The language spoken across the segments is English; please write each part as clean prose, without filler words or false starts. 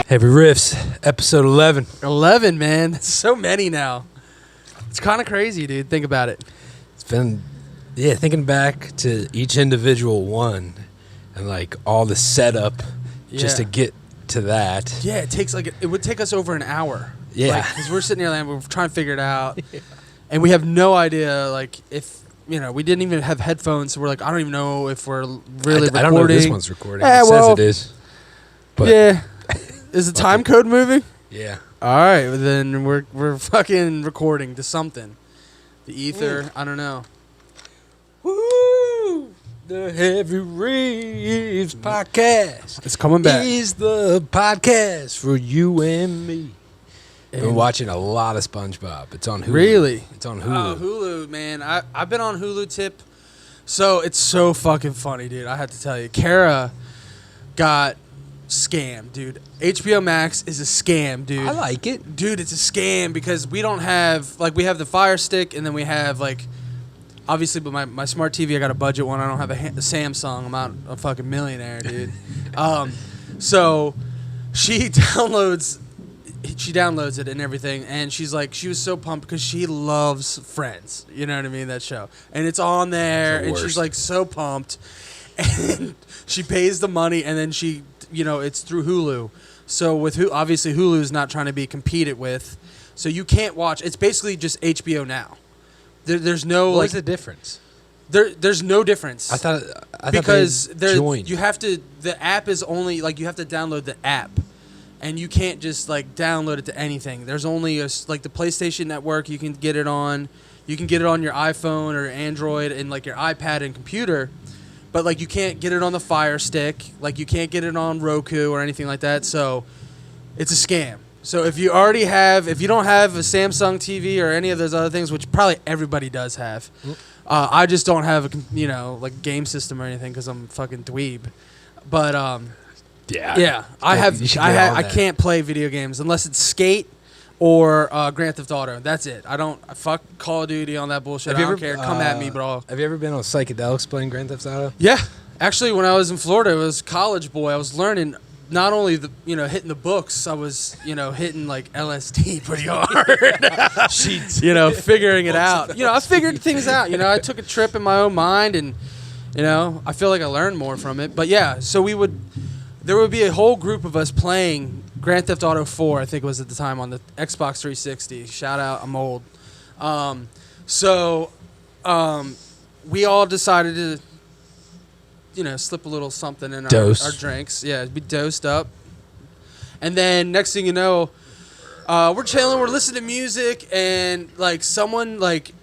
Heavy Riffs, episode 11. 11, man. That's so many now. It's kind of crazy, dude. Think about it. It's been, thinking back to each individual one and like all the setup just to get to that. Yeah, it would take us over an hour. Yeah. Because we're sitting here and we're trying to figure it out. Yeah. And we have no idea, like, if, we didn't even have headphones. So we're like, I don't even know if we're really recording. I don't know if this one's recording. It says it is. But yeah. Is the time code moving? Yeah. All right, well then we're fucking recording to something. The ether, I don't know. Woo! The Heavy Riffs podcast. It's coming back. Is the podcast for you and me. I've been watching a lot of SpongeBob. It's on Hulu. Really? It's on Hulu. Oh, Hulu, man. I've been on Hulu tip. So it's so fucking funny, dude. I have to tell you. Kara got scam, dude. HBO Max is a scam, dude. I like it. Dude, it's a scam because we don't have, like, we have the Fire Stick and then we have, like, obviously, but my smart TV, I got a budget one. I don't have a Samsung. I'm not a fucking millionaire, dude. So she downloads it and everything, and she was so pumped because she loves Friends. You know what I mean? That show. And it's on there, and she's, like, so pumped. And she pays the money, and then she... it's through Hulu. So with obviously Hulu's not trying to be competed with. So you can't watch. It's basically just HBO now. There's no What's the difference? There's no difference. I thought because joined. You have to. The app is only like you have to download the app, and you can't just like download it to anything. There's only like the PlayStation Network. You can get it on. You can get it on your iPhone or Android and like your iPad and computer. But, like, you can't get it on the Fire Stick. Like, you can't get it on Roku or anything like that. So, it's a scam. So, if you don't have a Samsung TV or any of those other things, which probably everybody does have, I just don't have a, game system or anything because I'm fucking dweeb. But, I can't play video games unless it's Skate or Grand Theft Auto. That's it. Fuck Call of Duty on that bullshit. I don't care. Come at me, bro. Have you ever been on psychedelics playing Grand Theft Auto? Yeah. Actually, when I was in Florida, I was a college boy. I was learning not only hitting the books, I was, hitting like LSD pretty hard. Figuring it out. I figured things out. I took a trip in my own mind and, I feel like I learned more from it. But yeah, so there would be a whole group of us playing Grand Theft Auto 4, I think it was at the time, on the Xbox 360. Shout out, I'm old. We all decided to, slip a little something in our drinks. Yeah, be dosed up. And then next thing you know, we're chilling, we're listening to music, and like someone like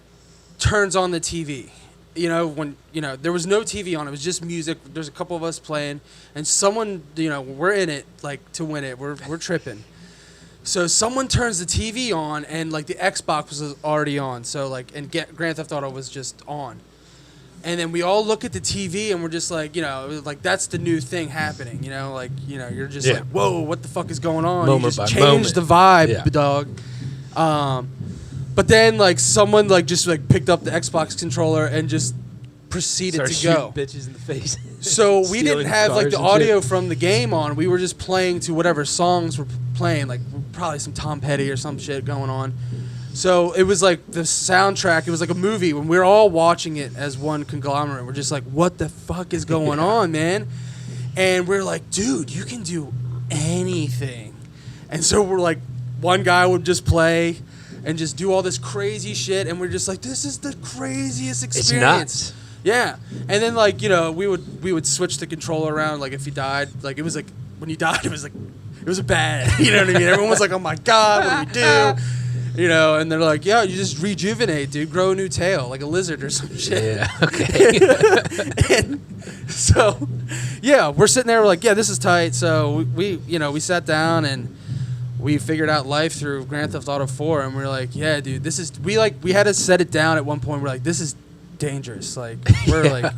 turns on the TV. When there was no TV on, it was just music. There's a couple of us playing, and someone, we're in it like to win it. We're tripping. So someone turns the TV on, and like the Xbox was already on. So like, and Grand Theft Auto was just on, and then we all look at the TV, and we're just like, like that's the new thing happening. You're just like, whoa, what the fuck is going on? Moment you just by changed the vibe, yeah. dog. But then, like, someone, like, just, like, picked up the Xbox controller and just proceeded to go. Bitches in the face. So we didn't have, like, the audio from the game on. We were just playing to whatever songs were playing, like, probably some Tom Petty or some shit going on. So it was, like, the soundtrack. It was like a movie. When we were all watching it as one conglomerate, we're just like, what the fuck is going on, man? And we're like, dude, you can do anything. And so we're like, one guy would just play and just do all this crazy shit, and we're just like, this is the craziest experience. It's nuts. Yeah. And then, like, we would switch the controller around, like, if he died. Like, it was like, when he died, it was a bad, you know what I mean? Everyone was like, oh my God, what do we do? And they're like, yeah, you just rejuvenate, dude. Grow a new tail, like a lizard or some shit. Yeah, okay. And so, yeah, we're sitting there, we're like, yeah, this is tight. So we sat down and we figured out life through Grand Theft Auto 4, and we're like, yeah, dude, this is, we had to set it down at one point. We're like, this is dangerous. Like, we're like,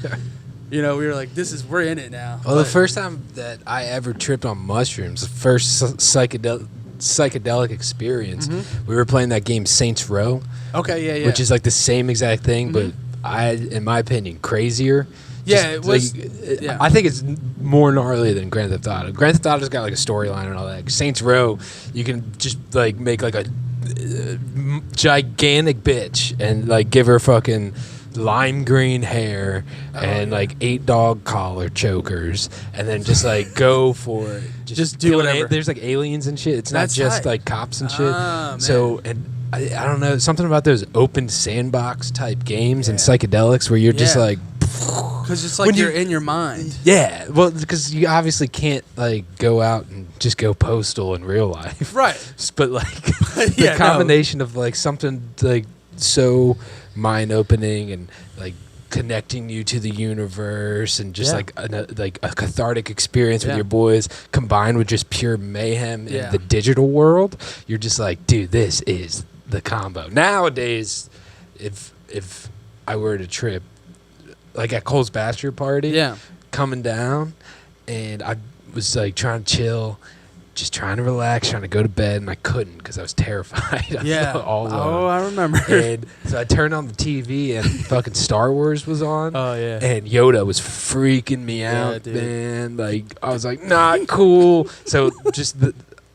we were like, we're in it now. Well, the first time that I ever tripped on mushrooms, the first psychedelic experience, we were playing that game Saints Row. Okay, yeah. Which is like the same exact thing, but in my opinion, crazier. Yeah, it was. I think it's more gnarly than Grand Theft Auto. Grand Theft Auto's got like a storyline and all that. Saints Row, you can just like make like a gigantic bitch and like give her fucking lime green hair and like 8 dog collar chokers, and then just like go for it. Just do whatever. There's like aliens and shit. It's not just like cops and shit. Man. So and. I don't know, something about those open sandbox type games and psychedelics where you're just like, because it's like you're in your mind. Yeah, well, because you obviously can't like go out and just go postal in real life, right? But like the combination of like something like so mind opening and like connecting you to the universe and just like a cathartic experience with your boys combined with just pure mayhem in the digital world, you're just like, dude, this is the combo. Nowadays, if I were to trip like at Cole's bachelor party, coming down, and I was like trying to chill, just trying to relax, trying to go to bed, and I couldn't because I was terrified. I remember. And so I turned on the TV, and fucking Star Wars was on. Oh yeah. And Yoda was freaking me out, man. Like I was like, not cool. So just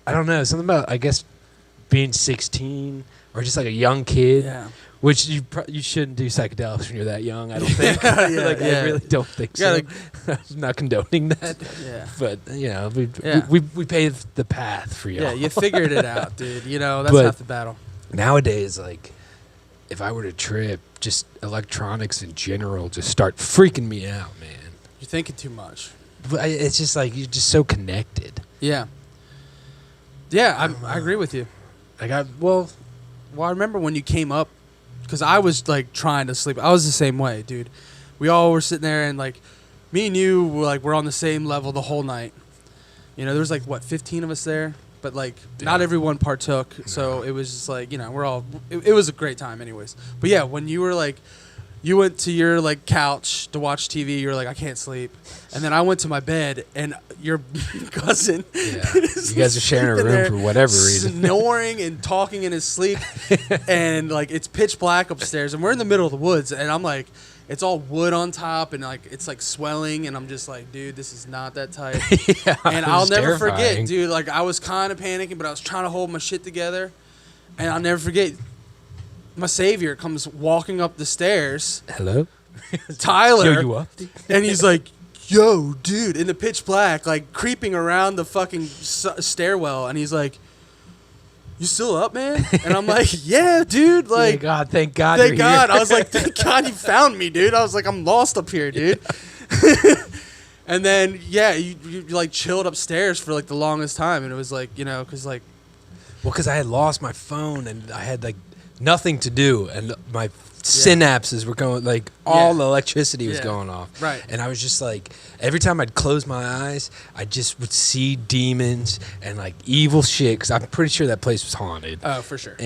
I don't know, something about I guess being 16 or just like a young kid. Yeah. Which you shouldn't do psychedelics when you're that young, I don't think. I really don't think so. I'm not condoning that. Yeah. But, you know, we paved the path for y'all. Yeah, you figured it out, dude. You know, that's half the battle. Nowadays, like, if I were to trip, just electronics in general just start freaking me out, man. You're thinking too much. But it's just like you're just so connected. Yeah. Yeah, I agree with you. Like Well, I remember when you came up, because I was like trying to sleep. I was the same way, dude. We all were sitting there, and like me and you were on the same level the whole night. You know, there was like 15 of us there, but like not everyone partook. No. So it was just like, you know, we're all. It was a great time, anyways. But yeah, when you were like, you went to your like couch to watch TV. You were like, I can't sleep, and then I went to my bed, and your cousin. Yeah. You guys are sharing a room for whatever reason. Snoring and talking in his sleep, and like it's pitch black upstairs, and we're in the middle of the woods, and I'm like, it's all wood on top, and like it's like swelling, and I'm just like, dude, this is not that tight. And I'll never forget, dude. Like I was kind of panicking, but I was trying to hold my shit together, and I'll never forget. My savior comes walking up the stairs. Hello? Tyler. Yo, you up? And he's like, yo, dude, in the pitch black, like creeping around the fucking stairwell. And he's like, you still up, man? And I'm like, yeah, dude. Like, thank God. Thank God. I was like, thank God you found me, dude. I was like, I'm lost up here, dude. And then, you like chilled upstairs for like the longest time. And it was like, you know, because like. Well, because I had lost my phone and I had like nothing to do, and my synapses were going, like all the electricity was going off. Right. And I was just like, every time I'd close my eyes, I just would see demons and like evil shit, because I'm pretty sure that place was haunted. Oh, for sure.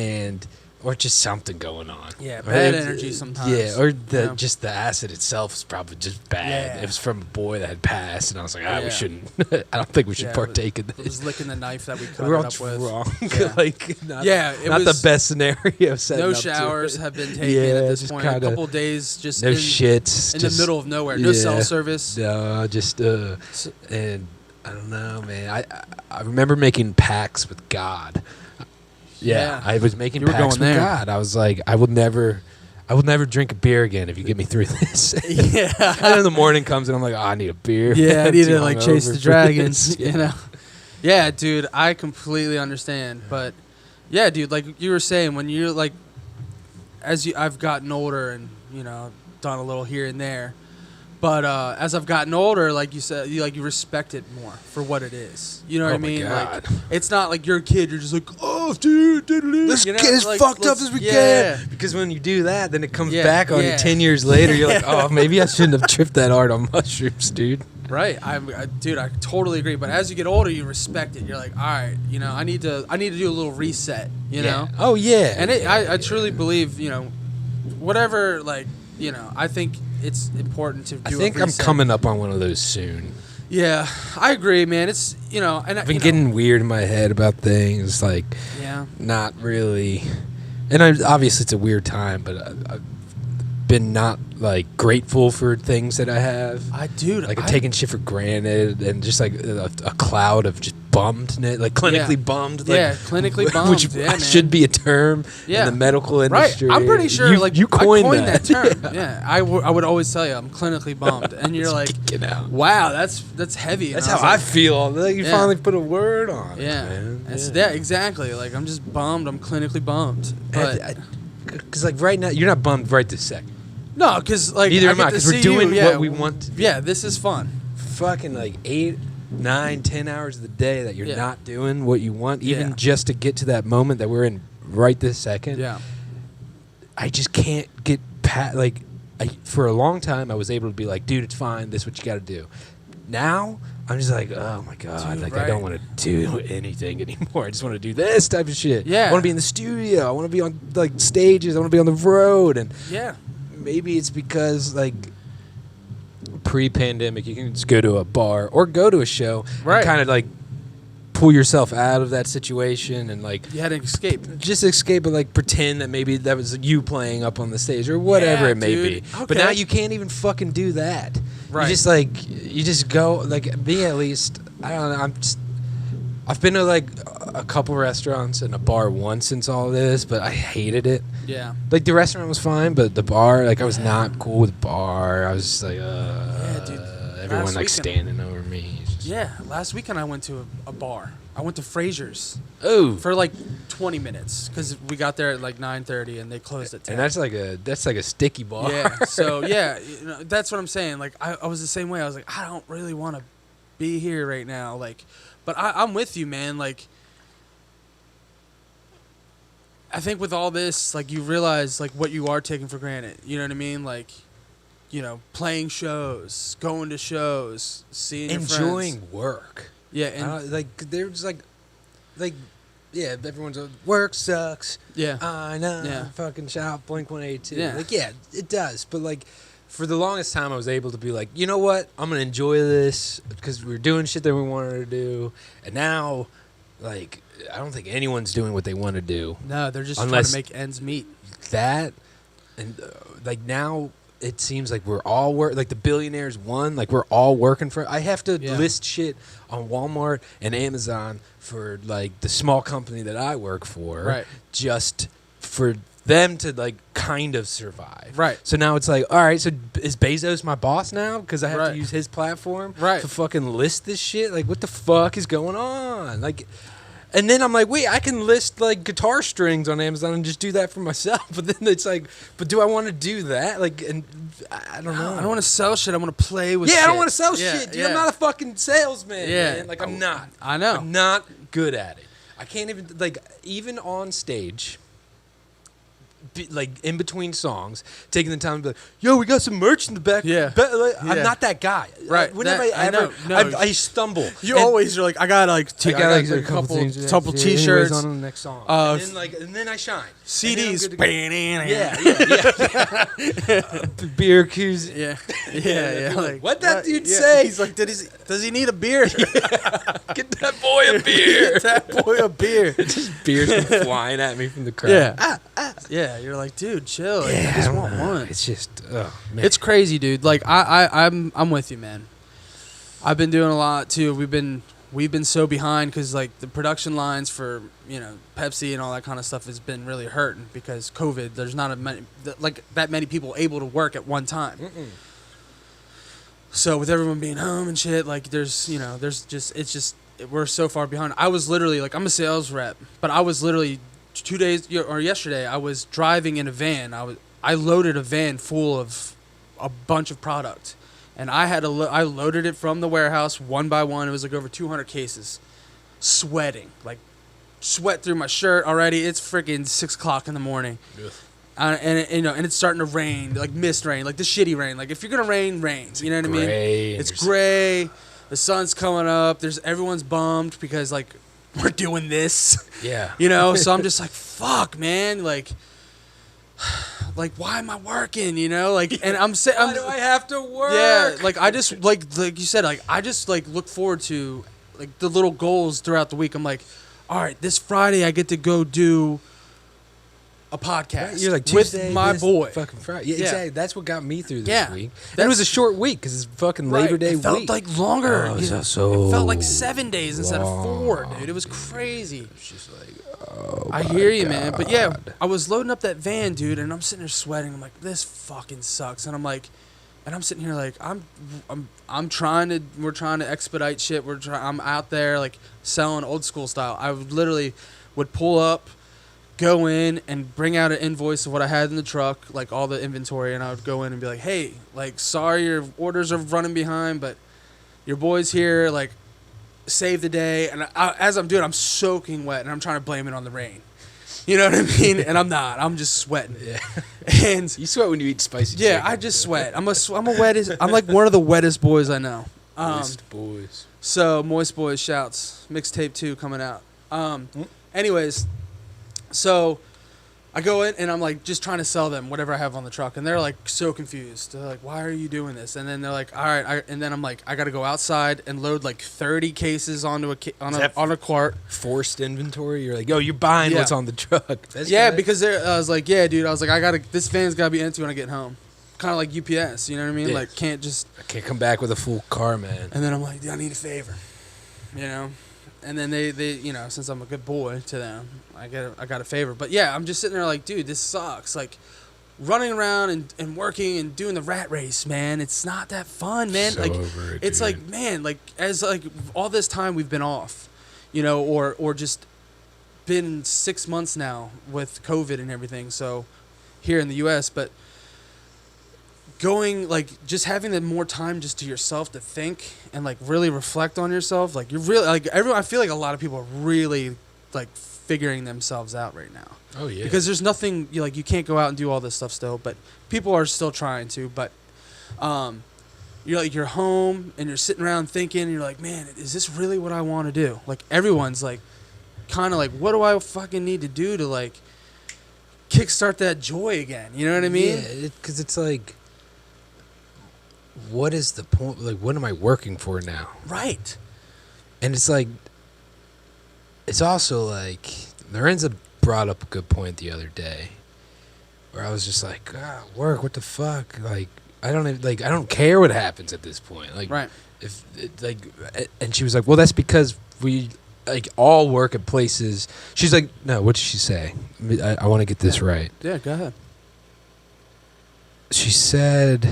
Or just something going on. Yeah, bad energy sometimes. Yeah, or just the acid itself is probably just bad. Yeah. It was from a boy that had passed, and I was like, we shouldn't. I don't think we should partake in this. It was licking the knife that we cut it up with. Wrong. Yeah. Like, not it was the best scenario. No showers have been taken at this point. A couple days, just no shits in the middle of nowhere. No cell service. No, just and I don't know, man. I remember making pacts with God. Yeah, I was making pacts with God. I was like, I will never drink a beer again if you get me through this. Yeah. And then the morning comes and I'm like, I need a beer. Yeah, I need to like chase the dragons, you know. Yeah, dude, I completely understand. But yeah, dude, like you were saying, when you're like, I've gotten older and, you know, done a little here and there. But as I've gotten older, like you said, you respect it more for what it is. You know what I mean? God. Like, it's not like you're a kid. You're just like, oh, dude, let's get as fucked up as we can. Because when you do that, then it comes back on you 10 years later. You're like, oh, maybe I shouldn't have tripped that hard on mushrooms, dude. Right, dude, I totally agree. But as you get older, you respect it. You're like, all right, you know, I need to do a little reset. You know? Oh yeah. And I truly believe, you know, whatever, like, you know, I think it's important to do. I think I'm coming up on one of those soon. Yeah, I agree, man. It's, you know, and I've been getting weird in my head about things, like not really. And obviously it's a weird time, but been not like grateful for things that I have. I'm taking shit for granted, and just like a cloud of just bummed, like clinically bummed. Like, clinically bummed, which should be a term in the medical industry. Right. I'm pretty sure you coined that term. Yeah. I would always tell you I'm clinically bummed, and you're like, wow, that's heavy. That's how I feel. Like you finally put a word on it, man. Exactly. Like I'm just bummed. I'm clinically bummed. But because like right now you're not bummed right this second. No, because like neither am I. Because we're doing what we want to do. Yeah, this is fun. Fucking like 8, 9, 10 hours of the day that you're not doing what you want, even just to get to that moment that we're in right this second. Yeah, I just can't get past. Like, for a long time, I was able to be like, dude, it's fine. This is what you got to do. Now I'm just like, oh my god, dude, I don't want to do anything anymore. I just want to do this type of shit. Yeah, I want to be in the studio. I want to be on like stages. I want to be on the road. And maybe it's because like pre-pandemic, you can just go to a bar or go to a show and kind of like pull yourself out of that situation and like you had to escape. Just escape and like pretend that maybe that was you playing up on the stage or whatever it may be. Okay. But now you can't even fucking do that. Right. You just go like me at least. I don't know. I've been to like a couple restaurants and a bar once since all this, but I hated it. Yeah. Like the restaurant was fine, but the bar, like I was not cool with the bar. I was just like, dude. Everyone like standing over me. Last weekend I went to a bar. I went to Fraser's. Oh. For like 20 minutes because we got there at like 9:30 and they closed at 10. And that's like a sticky bar. Yeah. So that's what I'm saying. Like I was the same way. I was like, I don't really want to be here right now. Like, but I'm with you, man. Like, I think with all this, like you realize like what you are taking for granted. You know what I mean? Like, you know, playing shows, going to shows, seeing your friends. Enjoying work. Yeah, and like there's like everyone's like, work sucks. Yeah, I know. Yeah, fucking shout Blink-182. Yeah, like it does. But like for the longest time, I was able to be like, you know what, I'm gonna enjoy this because we're doing shit that we wanted to do, and now, like, I don't think anyone's doing what they want to do. No, they're just trying to make ends meet. That and like now. It seems like we're all like the billionaires won. Like we're all working for. I have to list shit on Walmart and Amazon for like the small company that I work for, right? Just for them to like kind of survive, right? So now it's like, all right, so is Bezos my boss now because I have to use his platform, to fucking list this shit? Like, what the fuck is going on? Like. And then I'm like, wait, I can list like guitar strings on Amazon and just do that for myself. But then it's like, but do I want to do that? Like, and I don't know. I don't want to sell shit. I want to play with shit. Yeah, I don't want to sell shit, dude. I'm not a fucking salesman, man. Like, I'm not. I know. I'm not good at it. I can't even, like, even on stage, like in between songs, taking the time to be like, yo, we got some merch in the back. I'm not that guy. Right. I stumble. You always are like, I got like a couple t-shirts on the next song. And then I shine. CDs. Beer cues. Yeah. Like, what'd that dude say? He's like, does he need a beer? Get that boy a beer. Get that boy a beer. Just beer's flying at me from the crowd. Yeah, you're like, dude, chill. Like, I just want one. It's just, oh man, it's crazy, dude. Like, I'm with you, man. I've been doing a lot too. We've been so behind because like the production lines for Pepsi and all that kind of stuff has been really hurting because COVID. There's not that many people able to work at one time. Mm-mm. So with everyone being home and shit, like we're so far behind. I was literally like, I'm a sales rep, but I was literally 2 days or yesterday I was driving in a van. I loaded a van full of a bunch of product, and I loaded it from the warehouse one by one. It was like over 200 cases, sweating, like sweat through my shirt already. It's freaking 6 o'clock in the morning. And it's starting to rain, like mist rain, like the shitty rain. Like if you're gonna rain, rains. You know what I mean? It's gray. The sun's coming up. Everyone's bummed because like we're doing this. Yeah. So I'm just like, fuck, man. Like why am I working? Like, and I'm saying, why do I have to work? Yeah. Like I just like you said, like I just like look forward to like the little goals throughout the week. I'm like, all right, this Friday I get to go do a podcast. Right? You're like, Tuesday, with my boy. Fucking Friday. Yeah, exactly. That's what got me through this week. And it was a short week because it's fucking Labor Day week. It felt like longer. Oh, it felt like 7 days instead of 4, dude. It was crazy. It's just like, oh, I hear you, man. But yeah, I was loading up that van, dude, and I'm sitting there sweating. I'm like, this fucking sucks. And I'm like, and I'm sitting here like, we're trying to expedite shit. I'm out there like selling old school style. I would pull up, go in and bring out an invoice of what I had in the truck, like all the inventory, and I would go in and be like, hey, like, sorry your orders are running behind, but your boy's here, like, save the day. And as I'm doing, I'm soaking wet, and I'm trying to blame it on the rain. You know what I mean? And I'm not. I'm just sweating. Yeah. And you sweat when you eat spicy chicken. Yeah, I just sweat. I'm like one of the wettest boys I know. Moist boys. So, Moist Boys shouts. Mixtape 2 coming out. Anyways, so I go in and I'm like just trying to sell them whatever I have on the truck, and they're like so confused. They're like, "Why are you doing this?" And then they're like, "All right." And then I'm like, "I got to go outside and load like 30 cases onto on a cart." Forced inventory. You're like, "Yo, you're buying what's on the truck." Because I was like, "Yeah, dude." I was like, This van's gotta be empty when I get home." Kind of like UPS, you know what I mean? Yeah. Like, I can't come back with a full car, man. And then I'm like, I need a favor, you know. And then they you know, since I'm a good boy to them, I got a favor. But yeah, I'm just sitting there like, dude, this sucks. Like, running around and working and doing the rat race, man. It's not that fun, man. So like, over it, it's dude. like, man, like as like all this time we've been off, you know, or just been 6 months now with COVID and everything. So here in the U.S., but going like just having the more time just to yourself to think and like really reflect on yourself, like you're really like everyone. I feel like a lot of people are really like figuring themselves out right now. Oh yeah. Because there's nothing you can't go out and do all this stuff still, but people are still trying to. But you're home and you're sitting around thinking, and you're like, man, is this really what I want to do? Like everyone's like, kind of like, what do I fucking need to do to like kickstart that joy again? You know what I mean? Yeah, because it's like, what is the point? Like, what am I working for now? Right. And it's like, it's also like, Lorenza brought up a good point the other day, where I was just like, work, what the fuck? Like, I don't care what happens at this point. Like, right. And she was like, well, that's because we like all work at places. She's like, no, what did she say? I want to get this right. Yeah, go ahead. She said,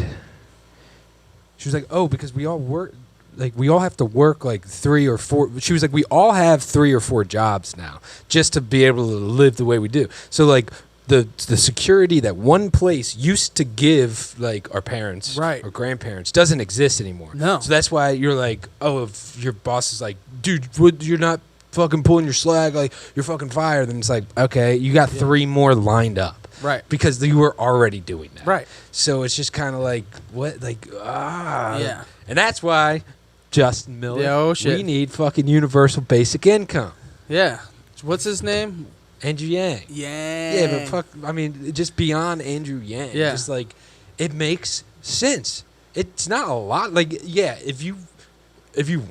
she was like, oh, because we all work, like we all have to work like 3 or 4. She was like, we all have 3 or 4 jobs now just to be able to live the way we do. So like the security that one place used to give like our parents or grandparents doesn't exist anymore. No. So that's why you're like, oh, if your boss is like, dude, you're not fucking pulling your slack, like you're fucking fired, then it's like, okay, you got 3 more lined up. Right. Because you were already doing that. Right. So it's just kind of like, what? Like, Yeah. And that's why, Justin Miller, shit. we need fucking universal basic income. Yeah. What's his name? Andrew Yang. Yeah, but fuck, I mean, just beyond Andrew Yang. Yeah. Just like, it makes sense. It's not a lot. Like, yeah, if you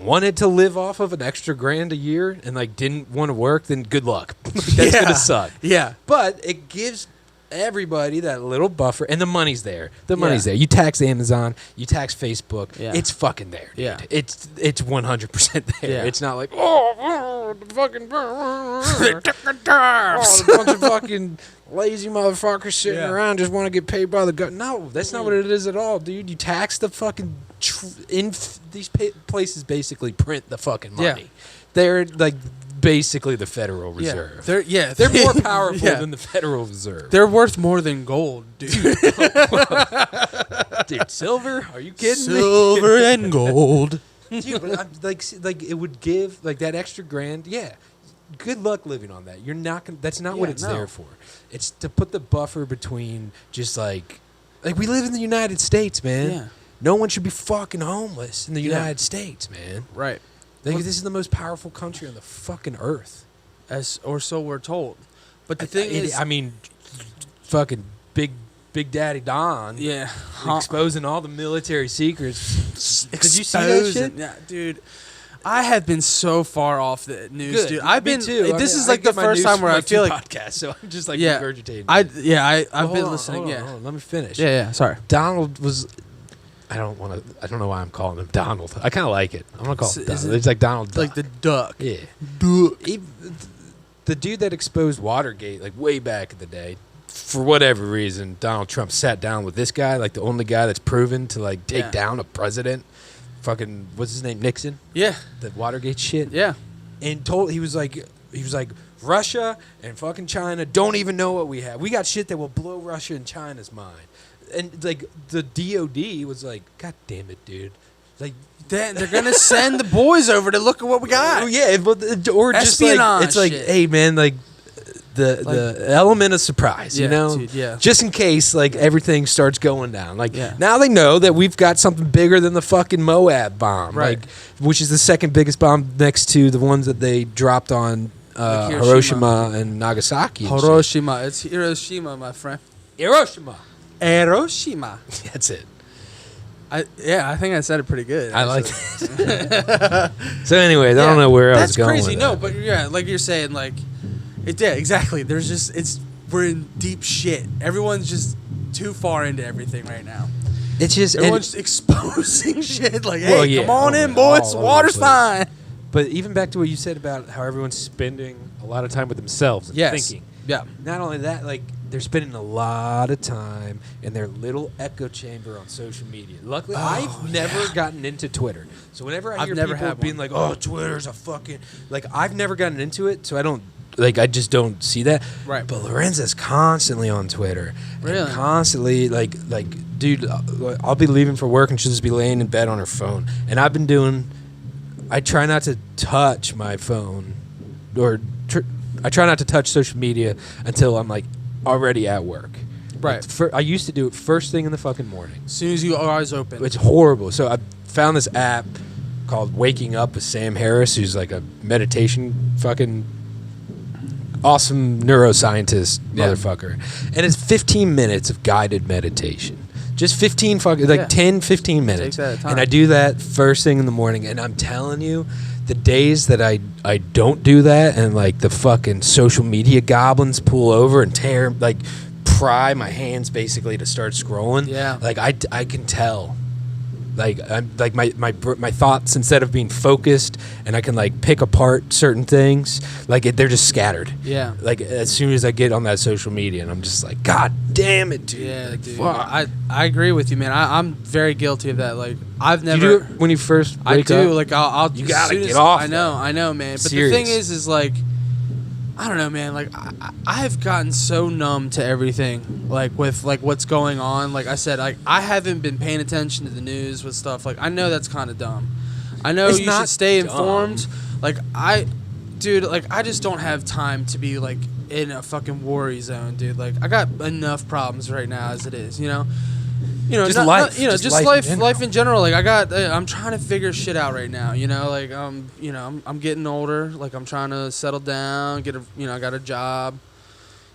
wanted to live off of an extra $1,000 a year and like didn't want to work, then good luck. That's gonna suck. Yeah. But it gives everybody that little buffer, and the money's there. The money's there. You tax Amazon, you tax Facebook. Yeah. It's fucking there, dude. Yeah. It's 100% there. Yeah. It's not like, the fucking a bunch of fucking lazy motherfuckers sitting around just want to get paid by the government. No, that's not what it is at all, dude. You tax the fucking these places basically print the fucking money. Yeah. They're like basically the Federal Reserve. They're more powerful than the Federal Reserve. They're worth more than gold, dude. Dude, silver? Are you kidding me? Silver and gold. Dude, but like it would give like that extra $1,000. Yeah. Good luck living on that. You're not gonna, that's not what it's there for. It's to put the buffer between just like we live in the United States, man. Yeah. No one should be fucking homeless in the United States, man. Right. This is the most powerful country on the fucking earth. Or so we're told. But the thing is, I mean, fucking Big Daddy Don. Yeah. Exposing all the military secrets. Did you see that shit? Yeah, dude. I have been so far off the news, Good. dude. I've been. Too. This is like the first time where I feel like podcast, so I'm just like yeah, regurgitating. I've been listening. Hold on, let me finish. Yeah. Sorry. Donald was. I don't know why I'm calling him Donald. I kind of like it. I'm gonna call him Donald. It's like Donald Duck. Like the duck. Yeah. Duck. The dude that exposed Watergate, like way back in the day, for whatever reason, Donald Trump sat down with this guy, like the only guy that's proven to like take down a president. Fucking what's his name? Nixon. Yeah. The Watergate shit. Yeah. And he was like Russia and fucking China don't even know what we have. We got shit that will blow Russia and China's mind. And like the DOD was like, God damn it, dude. Like they're gonna send the boys over to look at what we got. Oh yeah, or just like it's like, hey man, like the element of surprise, you know, dude, just in case like everything starts going down. Like now they know that we've got something bigger than the fucking Moab bomb, right? Like, which is the second biggest bomb next to the ones that they dropped on Hiroshima and Nagasaki. And Hiroshima, it's Hiroshima, my friend. Hiroshima. That's it. I think I said it pretty good. I like it. So anyways, I don't know where I was going. That's crazy. No, but like you're saying, like exactly. There's just we're in deep shit. Everyone's just too far into everything right now. It's just everyone's exposing shit. Like, hey, come on in, boys. Water's fine. But even back to what you said about how everyone's spending a lot of time with themselves and thinking. Yeah. Not only that, like they're spending a lot of time in their little echo chamber on social media. Luckily, I've never gotten into Twitter. So whenever I hear people being like, "Oh, Twitter's a fucking," like I've never gotten into it, so I don't. Like I just don't see that. Right. But Lorenza's constantly on Twitter. Really? And constantly like dude, I'll be leaving for work and she'll just be laying in bed on her phone. And I try not to touch my phone I try not to touch social media until I'm like already at work. Right. Like, I used to do it first thing in the fucking morning. As soon as your eyes open. It's horrible. So I found this app called Waking Up with Sam Harris, who's like a meditation fucking awesome neuroscientist motherfucker. And it's 15 minutes of guided meditation. Just 15 10, 15 minutes. Takes that time. And I do that first thing in the morning. And I'm telling you, the days that I don't do that and like the fucking social media goblins pull over and pry my hands basically to start scrolling. Yeah. Like I can tell. Like I'm like my thoughts, instead of being focused and I can like pick apart certain things, like they're just scattered. Yeah. Like as soon as I get on that social media and I'm just like, God damn it, dude. Yeah, like, dude. Fuck. I agree with you, man. I'm very guilty of that. Like I've never. You do it when you first wake up? I do. Like I'll. You gotta get off. I know, man. But Serious. the thing is like, I don't know, man. Like I've gotten so numb to everything, like with like what's going on. Like I said, like I haven't been paying attention to the news with stuff. Like I know that's kind of dumb. I know you should stay informed. Like I just don't have time to be like in a fucking worry zone, dude. Like I got enough problems right now as it is, you know. Just life. Life in general. Like I'm trying to figure shit out right now. You know, like I'm getting older. Like I'm trying to settle down, I got a job.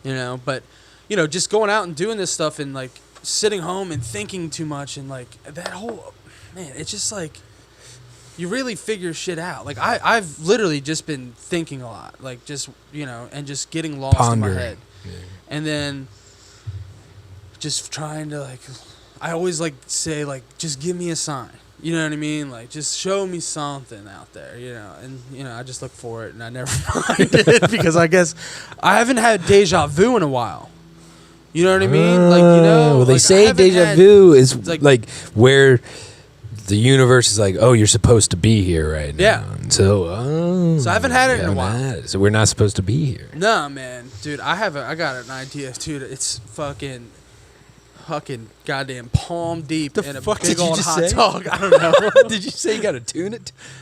You know, but just going out and doing this stuff and like sitting home and thinking too much and like that whole man. It's just like you really figure shit out. Like I've literally just been thinking a lot. Like just and just getting lost Pondering. in my head, and then just trying to like. I always like say like just give me a sign, you know what I mean, like just show me something out there, and I just look for it and I never find it because I guess I haven't had deja vu in a while, you know what I mean, like well, they like, say deja vu is like where the universe is like, oh, you're supposed to be here right now. Yeah. So I haven't had it in a while. So we're not supposed to be here. Nah, man, dude, I got an idea, dude. It's fucking goddamn palm deep in a big old hot dog. I don't know. Did you say you got a tuna?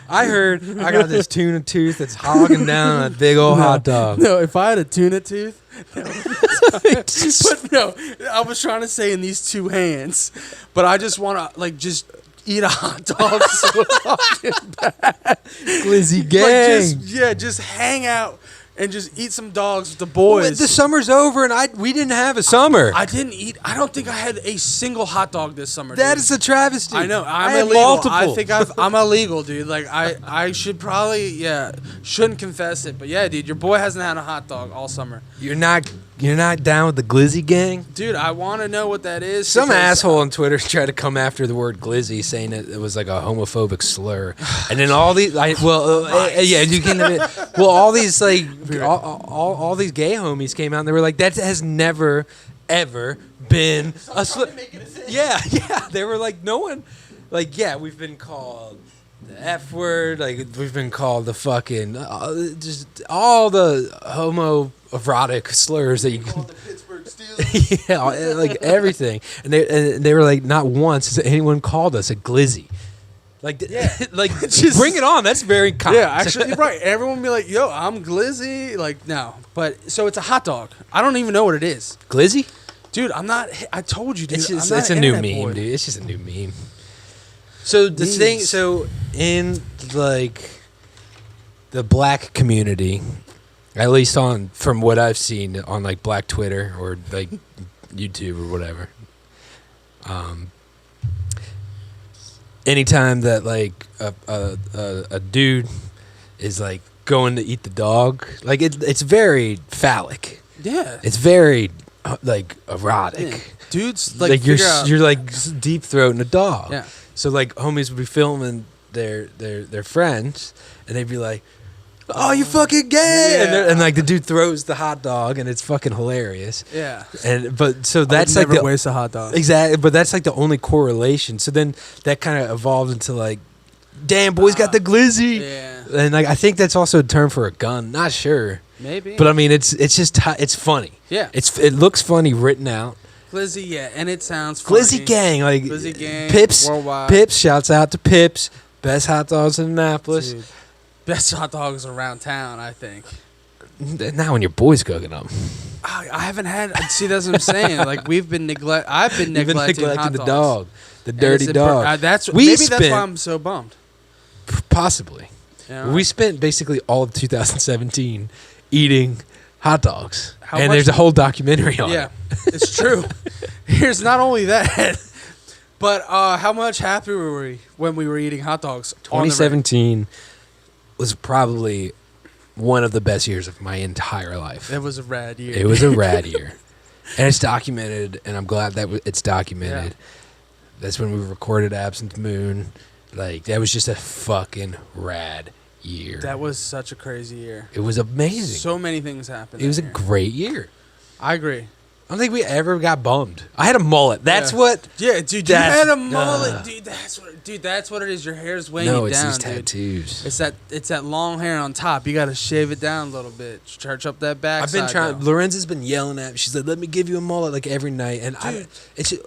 I heard I got this tuna tooth that's hogging down a big old hot dog. No, if I had a tuna tooth, but no, I was trying to say in these two hands, but I just want to like just eat a hot dog so fucking bad. Glizzy gang. Like just hang out and just eat some dogs with the boys. Well, the summer's over, and we didn't have a summer. I didn't eat. I don't think I had a single hot dog this summer. That is a travesty. I know. I'm illegal. Multiple. I think I'm illegal, dude. Like I should probably shouldn't confess it, but yeah, dude, your boy hasn't had a hot dog all summer. You're not down with the glizzy gang, dude. I want to know what that is. Some asshole on Twitter tried to come after the word glizzy, saying it was like a homophobic slur, and then all these, you can, all these like all these gay homies came out and they were like, that has never ever been a slur. Yeah, they were like, no one, like, we've been called the F word, like we've been called the fucking just all the homoerotic slurs that you can. The Pittsburgh Steelers. Yeah, like everything, and they were like, not once has anyone called us a glizzy. Like, like just bring it on. That's very common. Yeah, actually, right. Everyone be like, "Yo, I'm glizzy." Like, no, but so it's a hot dog. I don't even know what it is. Glizzy, dude. I'm not. I told you, dude. It's a new meme, dude. It's just a new meme. So the thing, in like the black community, at least from what I've seen on like Black Twitter or like YouTube or whatever, anytime that like a dude is like going to eat the dog, like it's very phallic. Yeah, it's very like erotic. Yeah. Dudes like you're like deep throating a dog. Yeah. So like homies would be filming their friends, and they'd be like, "Oh, you fucking gay!" Yeah. And like the dude throws the hot dog, and it's fucking hilarious. Yeah. But that's like never waste a hot dog. Exactly. But that's like the only correlation. So then that kind of evolved into like, damn, boy's got the glizzy. Yeah. And like I think that's also a term for a gun. Not sure. Maybe. But I mean, it's just it's funny. Yeah. It looks funny written out. Glizzy, and it sounds funny. Glizzy gang, like Glizzy gang, Pips, worldwide. Pips, shouts out to Pips, best hot dogs in Annapolis. Dude, best hot dogs around town, I think. Not when your boy's cooking them. I haven't had. See, that's what I'm saying. Like I've been neglecting the dog, the dirty dog. That's why I'm so bummed. Possibly, we spent basically all of 2017 eating hot dogs. There's a whole documentary on it. Yeah, it's true. Here's not only that, but how much happier were we when we were eating hot dogs? 2017 was probably one of the best years of my entire life. It was a rad year. It was a rad year. And it's documented, and I'm glad that it's documented. Yeah. That's when we recorded Absinthe Moon. Like, that was just a fucking rad year. That was such a crazy year. It was amazing. So many things happened. It was a great year. I agree. I don't think we ever got bummed. I had a mullet. That's what. Yeah, dude, you had a mullet, dude. That's what it is. Your hair's weighing you down, dude. No, it's these tattoos. It's that long hair on top. You got to shave it down a little bit. Church up that back. I've been trying. Lorenza's been yelling at me. She's like, "Let me give you a mullet like every night." And dude,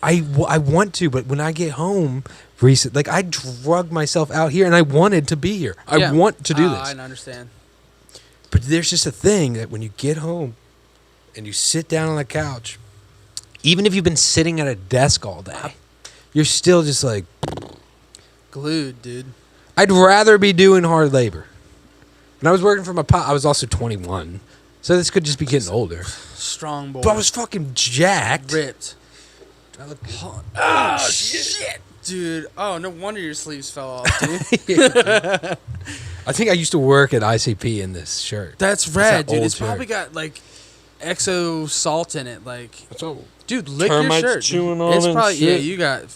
I want to, but when I get home. Like I drug myself out here, and I wanted to be here. I want to do this. I understand. But there's just a thing that when you get home, and you sit down on the couch, even if you've been sitting at a desk all day, you're still just like glued, dude. I'd rather be doing hard labor. When I was working for I was also 21, so this could just be getting older. Strong boy. But I was fucking jacked, ripped. I look oh shit. Dude, oh, no wonder your sleeves fell off, dude. I think I used to work at ICP in this shirt. That's rad, dude. It's probably got, like, exo salt in it. Like, dude, lick your shirt. Chewing on it's probably, shit. you got,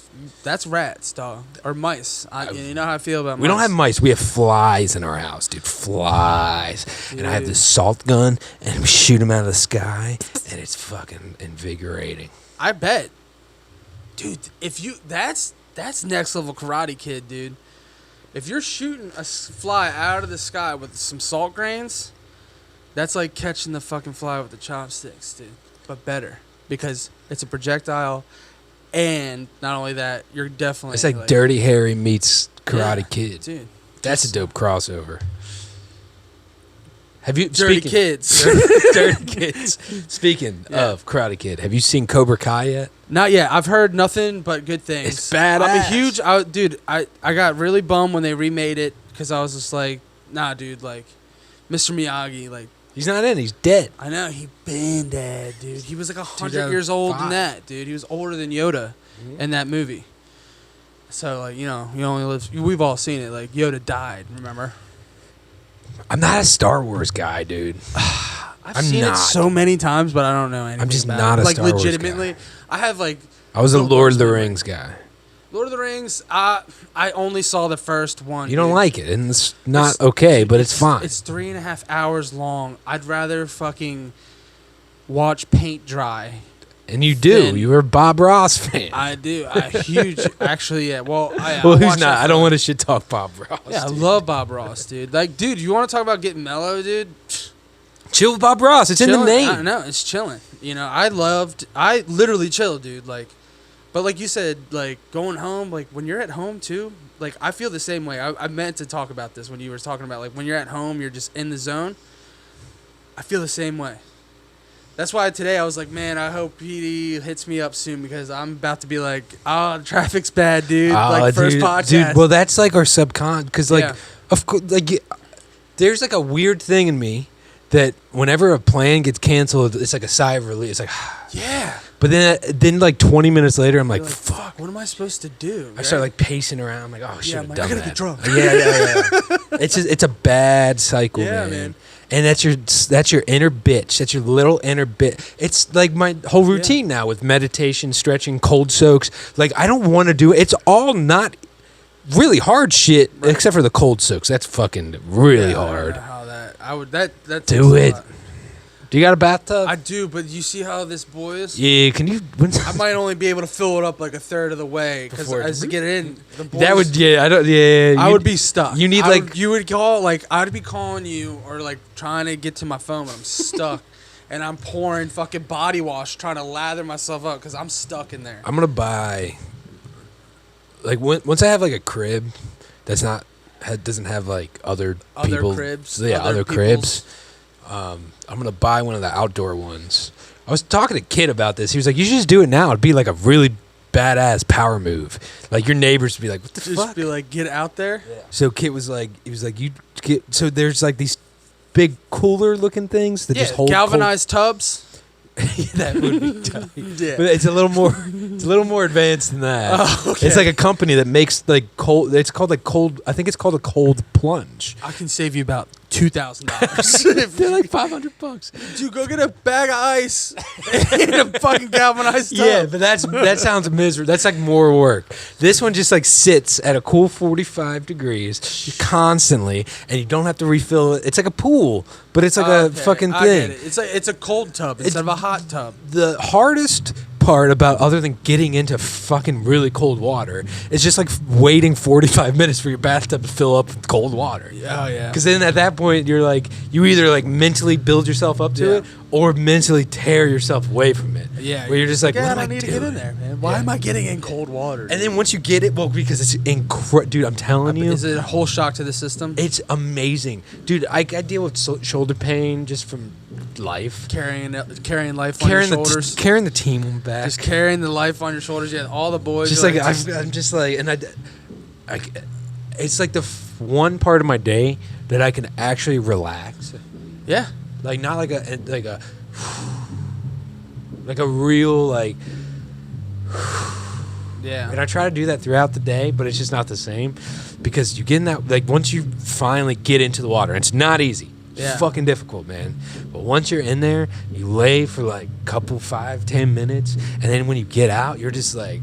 that's rats, dog. Or mice. You know how I feel about mice. We don't have mice. We have flies in our house, dude. Flies. Dude. And I have this salt gun, and we shoot them out of the sky, and it's fucking invigorating. I bet. Dude, that's next level Karate Kid, dude. If you're shooting a fly out of the sky with some salt grains, that's like catching the fucking fly with the chopsticks, dude. But better, because it's a projectile, and not only that, you're definitely... It's like Dirty Harry meets Karate Kid. Dude. That's a dope crossover. Have you... Dirty Kids. Dirty Kids. Speaking of Karate Kid, have you seen Cobra Kai yet? Not yet. I've heard nothing but good things. It's badass. I'm a huge... Dude, I got really bummed when they remade it, because I was just like, nah, dude, like, Mr. Miyagi, like. He's not in. He's dead. I know. He been dead, dude. He was like 100 years old in that, dude. He was older than Yoda in that movie. So, like, you know, he only lives... We've all seen it. Like, Yoda died, remember? I'm not a Star Wars guy, dude. I've seen it so many times, but I don't know anything. I'm just not a Star Wars guy. Like, legitimately, I have, like... I was a Lord of the Rings guy. Lord of the Rings, I only saw the first one. You don't like it, and it's not okay, but it's fine. It's 3.5 hours long. I'd rather fucking watch paint dry. And you do. You're a Bob Ross fan. I do. Huge. Actually, yeah. Well, who's not? I don't want to shit talk Bob Ross. Yeah, dude. I love Bob Ross, dude. Like, dude, you want to talk about getting mellow, dude? Chill with Bob Ross. It's in the name. I know. It's chilling. You know, I literally chilled, dude. Like, but like you said, like going home, like when you're at home too, like I feel the same way. I meant to talk about this when you were talking about like when you're at home, you're just in the zone. I feel the same way. That's why today I was like, man, I hope PD hits me up soon because I'm about to be like, oh, the traffic's bad, dude. Like first podcast. Dude, well, that's like our subcon because like, of course, like there's like a weird thing in me that whenever a plan gets canceled, it's like a sigh of relief. It's like, yeah. But then like 20 minutes later, I'm like, fuck. What am I supposed to do? I start like pacing around. I'm like, oh, shit, I gotta get drunk. Yeah. It's a bad cycle, man. And that's your inner bitch. That's your little inner bit. It's like my whole routine now with meditation, stretching, cold soaks. Like I don't want to do it. It's all not really hard shit, except for the cold soaks. That's fucking really hard. I don't know how that do it. Do you got a bathtub? I do, but you see how this boy is? Yeah, can you? I might only be able to fill it up like a third of the way because as you get in, the boys, that would I would be stuck. You need you would call like I'd be calling you or like trying to get to my phone, but I'm stuck, and I'm pouring fucking body wash trying to lather myself up because I'm stuck in there. I'm gonna buy like once I have like a crib that's doesn't have like other cribs, other cribs. I'm gonna buy one of the outdoor ones. I was talking to Kid about this. He was like, "You should just do it now. It'd be like a really badass power move. Like your neighbors would be like, what the fuck?" Just be like, "Get out there." Yeah. So Kid was like, "You get." So there's like these big cooler looking things that just hold galvanized tubs. That would be tight. Yeah. But it's a little more advanced than that. Oh, okay. It's like a company that makes like cold. It's called like cold. I think it's called a cold plunge. I can save you about $2,000. They're like $500. Dude, go get a bag of ice and a fucking galvanized tub. Yeah, but that sounds miserable. That's like more work. This one just like sits at a cool 45 degrees constantly, and you don't have to refill it. It's like a pool, but it's like a fucking thing. Get it. It's a cold tub instead of a hot tub. The hardest part about other than getting into fucking really cold water is just like waiting 45 minutes for your bathtub to fill up with cold water. Oh yeah. Because then at that point you're like you either like mentally build yourself up to it or mentally tear yourself away from it. Yeah. Where you're just like, what am I need doing? To get in there, man. Why am I getting in cold water? And then once you get it, well, because it's dude, I'm telling you, is it a whole shock to the system? It's amazing, dude. I deal with shoulder pain just from life, carrying life on your shoulders, carrying the team on back, just carrying the life on your shoulders. Yeah, all the boys. Just like I'm just like, and it's like the one part of my day that I can actually relax. Yeah, like not like a real like. Yeah. And I try to do that throughout the day, but it's just not the same because you get in that like once you finally get into the water, it's not easy. It's fucking difficult, man. But once you're in there, you lay for like a couple 5-10 minutes, and then when you get out, you're just like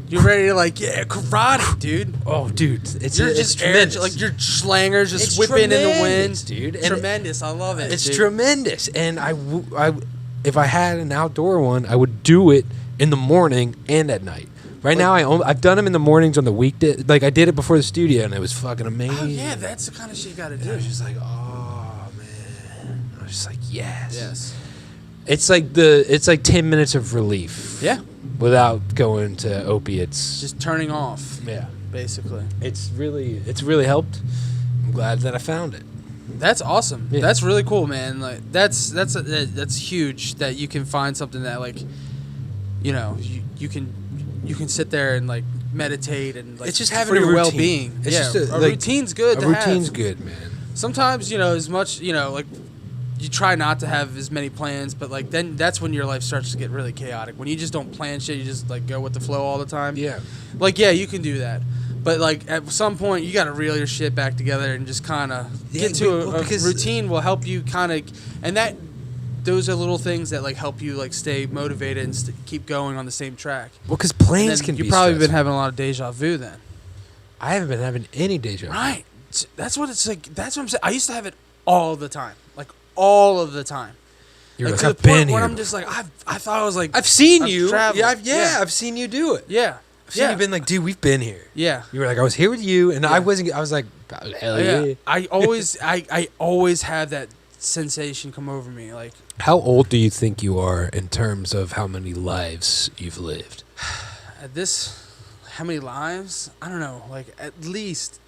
you're ready to like karate, dude. Oh, dude, it's tremendous. Like your slangers just whipping in the wind, dude. And tremendous. I love it. It's tremendous, and I if I had an outdoor one, I would do it in the morning and at night. Right now, I've done them in the mornings on the weekday. Like I did it before the studio, and it was fucking amazing. Oh yeah, that's the kind of shit you gotta do. I was just like, oh man, I was just like, yes. It's like 10 minutes of relief. Yeah. Without going to opiates. Just turning off. Yeah. Basically. It's really helped. I'm glad that I found it. That's awesome. Yeah. That's really cool, man. Like that's huge that you can find something that like, you know, you can sit there and like meditate and like it's just having for your routine. well-being. It's just a routine's good. A routine's good, man. sometimes, as much, like, you try not to have as many plans, but, like, then that's when your life starts to get really chaotic. When you just don't plan shit, you just, like, go with the flow all the time. Yeah. Like, yeah, you can do that. But, like, at some point, you got to reel your shit back together and just kind of get to a routine will help you kind of, and those are little things that, like, help you, like, stay motivated and keep going on the same track. Well, because plans can be You've probably stressful. been having a lot of deja vu then. I haven't been having any deja vu. Right. That's what it's like. That's what I'm saying. I used to have it all the time. Like, all of the time. You're like to the the point where I'm just like, I thought I was like, I've seen you. Traveled. Yeah, I've seen you do it. Yeah. I've seen you been like, dude, we've been here. Yeah. You were like, I was here with you, and I was like, hell yeah. I always have that sensation come over me. Like, how old do you think you are in terms of how many lives you've lived? How many lives? I don't know. Like, at least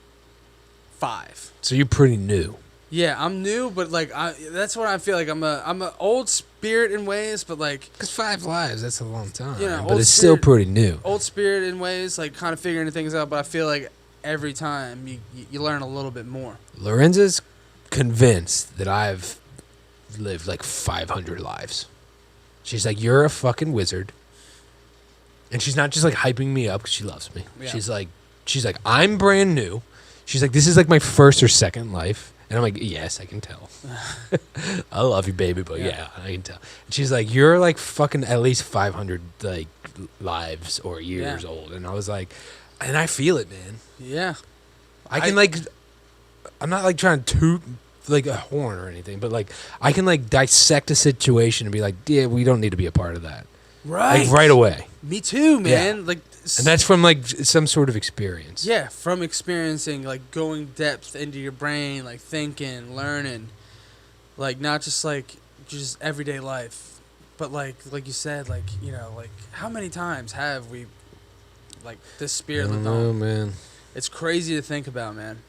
5. So you're pretty new. Yeah, I'm new, but like that's what I feel like. I'm a old spirit in ways, but like, because 5 lives, that's a long time. But it's still pretty new. Old spirit in ways, like kind of figuring things out. But I feel like every time you learn a little bit more. Lorenza's convinced that I've lived like 500 lives. She's like, you're a fucking wizard, and she's not just like hyping me up because she loves me. Yeah. She's like, I'm brand new. She's like, this is like my first or second life. And I'm like, yes, I can tell. I love you, baby, but yeah, I can tell. And she's like, you're like fucking at least 500 like lives or years old. And I was like, and I feel it, man. Yeah. I can like, I'm not like trying to toot like a horn or anything, but like I can like dissect a situation and be like, yeah, we don't need to be a part of that. Right. Like right away. Me too, man. Yeah. Like, and that's from like some sort of experience. Yeah, from experiencing, like going depth into your brain, like thinking, learning, like not just like just everyday life, but like you said, like like how many times have we like this spirit lived on? Oh man, it's crazy to think about, man.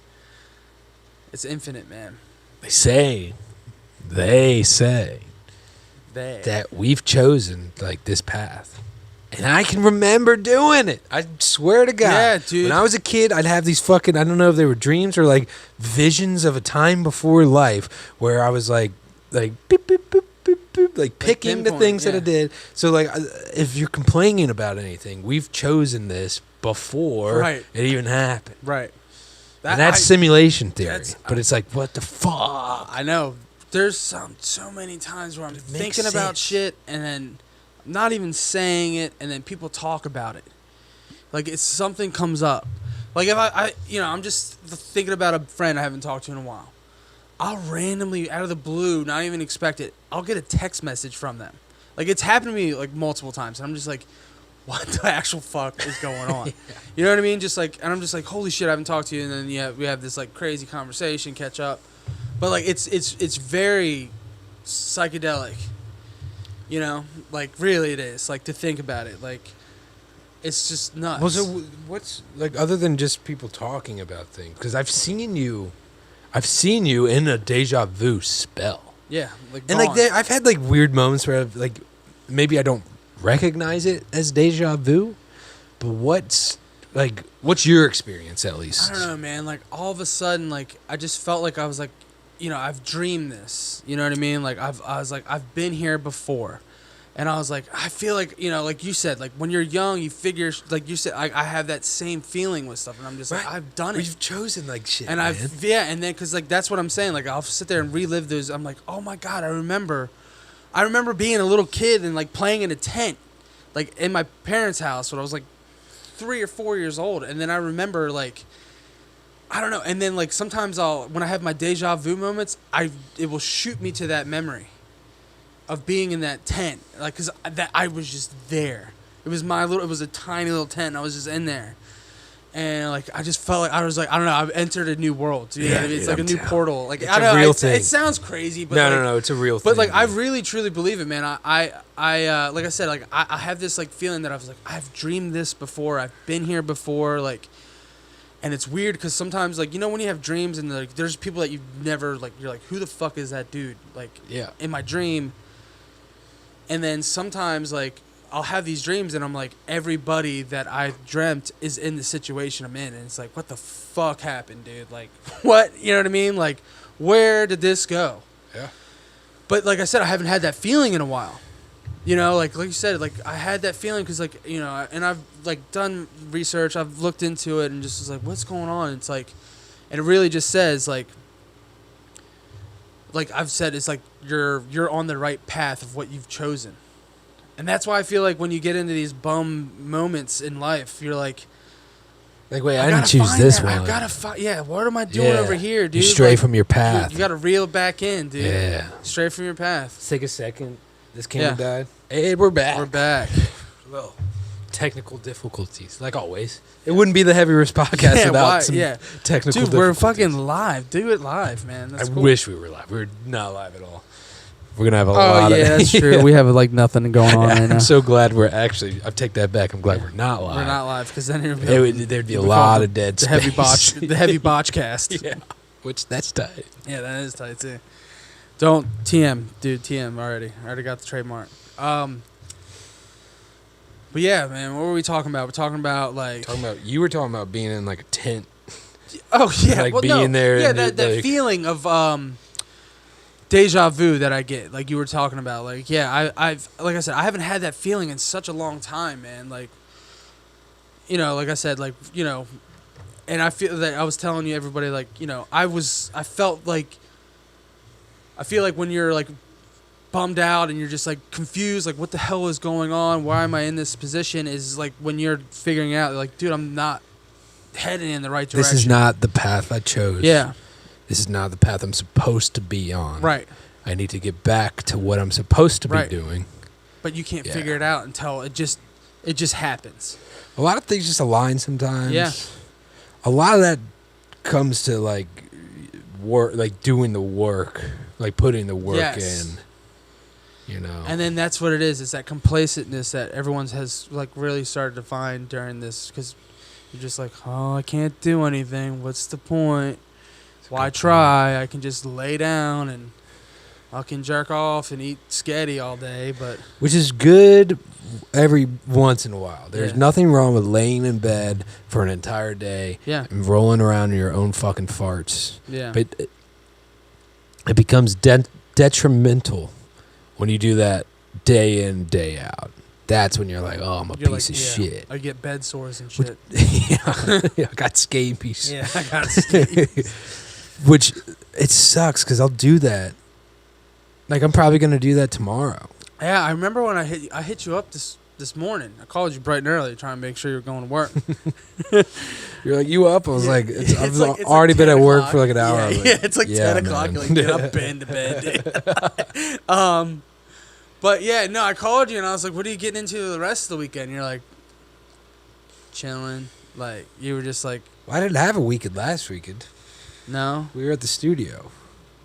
It's infinite, man. They say that we've chosen like this path. And I can remember doing it. I swear to God. Yeah, dude. When I was a kid, I'd have these fucking, I don't know if they were dreams or like visions of a time before life where I was like beep, beep, beep, beep, beep, like picking the things that I did. So like if you're complaining about anything, we've chosen this before it even happened. Right. And that's simulation theory. But it's like, what the fuck? I know. There's so many times where I'm thinking about shit and then not even saying it, and then people talk about it. Like, it's something comes up. Like, if I'm just thinking about a friend I haven't talked to in a while. I'll randomly, out of the blue, not even expect it, I'll get a text message from them. Like, it's happened to me, like, multiple times, and I'm just like, what the actual fuck is going on? You know what I mean? Just like, and I'm just like, holy shit, I haven't talked to you, and then we have this, like, crazy conversation, catch up. But, like, it's very psychedelic. Like, really it is. Like, to think about it. Like, it's just nuts. Well, so what's, like, other than just people talking about things? Because I've seen you in a deja vu spell. Yeah. Like, and, like, I've had, like, weird moments where, like, maybe I don't recognize it as deja vu. But what's your experience, at least? I don't know, man. Like, all of a sudden, like, I just felt like I was, like, I've dreamed this. You know what I mean? Like, I was like, I've been here before. And I was like, I feel like, like you said, like, when you're young, you figure, like you said, I have that same feeling with stuff. And I'm just like, I've done it. We've chosen, like, shit, and man. And then, because, like, that's what I'm saying. Like, I'll sit there and relive those. I'm like, oh, my God, I remember being a little kid and, like, playing in a tent, like, in my parents' house when I was, like, 3 or 4 years old. And then I remember, like, I don't know. And then, like, sometimes when I have my deja vu moments, it will shoot me to that memory of being in that tent. Like, because I was just there. It was a tiny little tent. And I was just in there. And, like, I just felt like, I was like, I don't know, I've entered a new world. Dude. Yeah, it's like a new portal. Like, I don't know. It sounds crazy, but no, it's a real thing. But, like, I really, truly believe it, man. I like I said, like, I have this, like, feeling that I was like, I've dreamed this before. I've been here before. Like, and it's weird because sometimes, like, when you have dreams and, like, there's people that you've never, like, you're like, who the fuck is that dude? Like, in my dream. And then sometimes, like, I'll have these dreams and I'm like, everybody that I dreamt is in the situation I'm in. And it's like, what the fuck happened, dude? Like, what? You know what I mean? Like, where did this go? Yeah. But like I said, I haven't had that feeling in a while. You know, like you said, like I had that feeling because, like, you know, and I've like done research, I've looked into it, and just was like, what's going on? It's like, and it really just says like I've said, it's like you're on the right path of what you've chosen, and that's why I feel like when you get into these bum moments in life, you're like, wait, I didn't choose this one. I gotta find. Yeah, what am I doing over here, dude? You stray from your path. You gotta reel it back in, dude. Yeah, stray from your path. Let's take a second. This camera died. Hey, we're back. We're back. Well, technical difficulties, like always. It wouldn't be the Heavy Riffs podcast without some technical difficulties. Dude, we're fucking live. Do it live, man. That's cool. Wish we were live. We're not live at all. We're gonna have a lot of. Oh yeah, that's true. We have like nothing going on right now. I'm so glad we're actually. I take that back. I'm glad we're not live. We're not live because then there'd be a lot of dead space. The heavy botch cast. Yeah, which that's tight. Yeah, that is tight too. Don't TM, dude. TM already. I already got the trademark. But yeah, man, what were we talking about? We're talking about you were talking about being in like a tent. Oh yeah, like being there. Yeah, that feeling of deja vu that I get, like you were talking about. Like, yeah, I've like I said, I haven't had that feeling in such a long time, man. Like, you know, like I said, like, you know, and I feel that I was telling you, everybody, like, you know, I feel like when you're like bummed out and you're just like confused, like what the hell is going on? Why am I in this position? Is like when you're figuring out, like, dude, I'm not heading in the right direction. This is not the path I chose. Yeah. This is not the path I'm supposed to be on. Right. I need to get back to what I'm supposed to be doing. But you can't figure it out until it just happens. A lot of things just align sometimes. Yeah. A lot of that comes to like work, like doing the work, like putting the work in. You know. And then that's what it is. It's that complacentness that everyone has like really started to find during this, because you're just like, oh, I can't do anything. What's the point? Why try? I can just lay down and I can jerk off and eat sketty all day, but which is good every once in a while. There's nothing wrong with laying in bed for an entire day and rolling around in your own fucking farts. Yeah. But it becomes detrimental when you do that day in, day out. That's when you're like, oh, I'm a piece of shit. I get bed sores and shit. I got scabies. Yeah, I got scabies. Which, it sucks because I'll do that. Like, I'm probably going to do that tomorrow. Yeah, I remember when I hit you up this morning. I called you bright and early trying to make sure you were going to work. You're like, you up? I was like, I've already been at work for like an hour. Yeah, it's like 10 o'clock. You're like, get up, bend to bed. But yeah, no, I called you and I was like, what are you getting into the rest of the weekend? And you're like, chilling. Like, you were just like... Well, I didn't have a weekend last weekend. No? We were at the studio.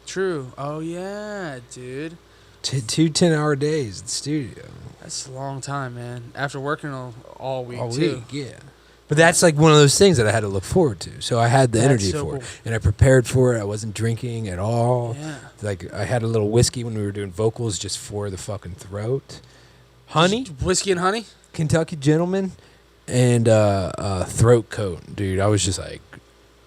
True. Oh, yeah, dude. 2 10-hour days at the studio. That's a long time, man. After working all week, too. Yeah. But that's like one of those things that I had to look forward to. So I had the energy for it. And I prepared for it. I wasn't drinking at all. Yeah. Like, I had a little whiskey when we were doing vocals just for the fucking throat. Honey. Whiskey and honey? Kentucky Gentleman. And throat coat. Dude, I was just like...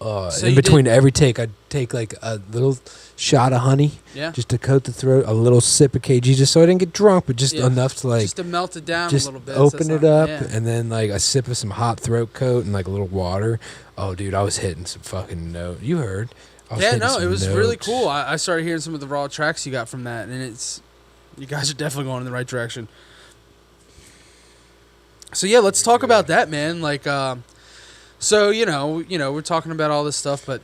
So in between every take, I'd take like a little shot of honey, just to coat the throat, a little sip of KG, just so I didn't get drunk, but just enough to like, just to melt it down a little bit, open it up, and then like a sip of some hot throat coat and like a little water. Oh, dude, I was hitting some fucking notes. You heard? Yeah, no, it was really cool. I started hearing some of the raw tracks you got from that, and you guys are definitely going in the right direction. So yeah, let's talk about that, man. Like. So, you know, we're talking about all this stuff, but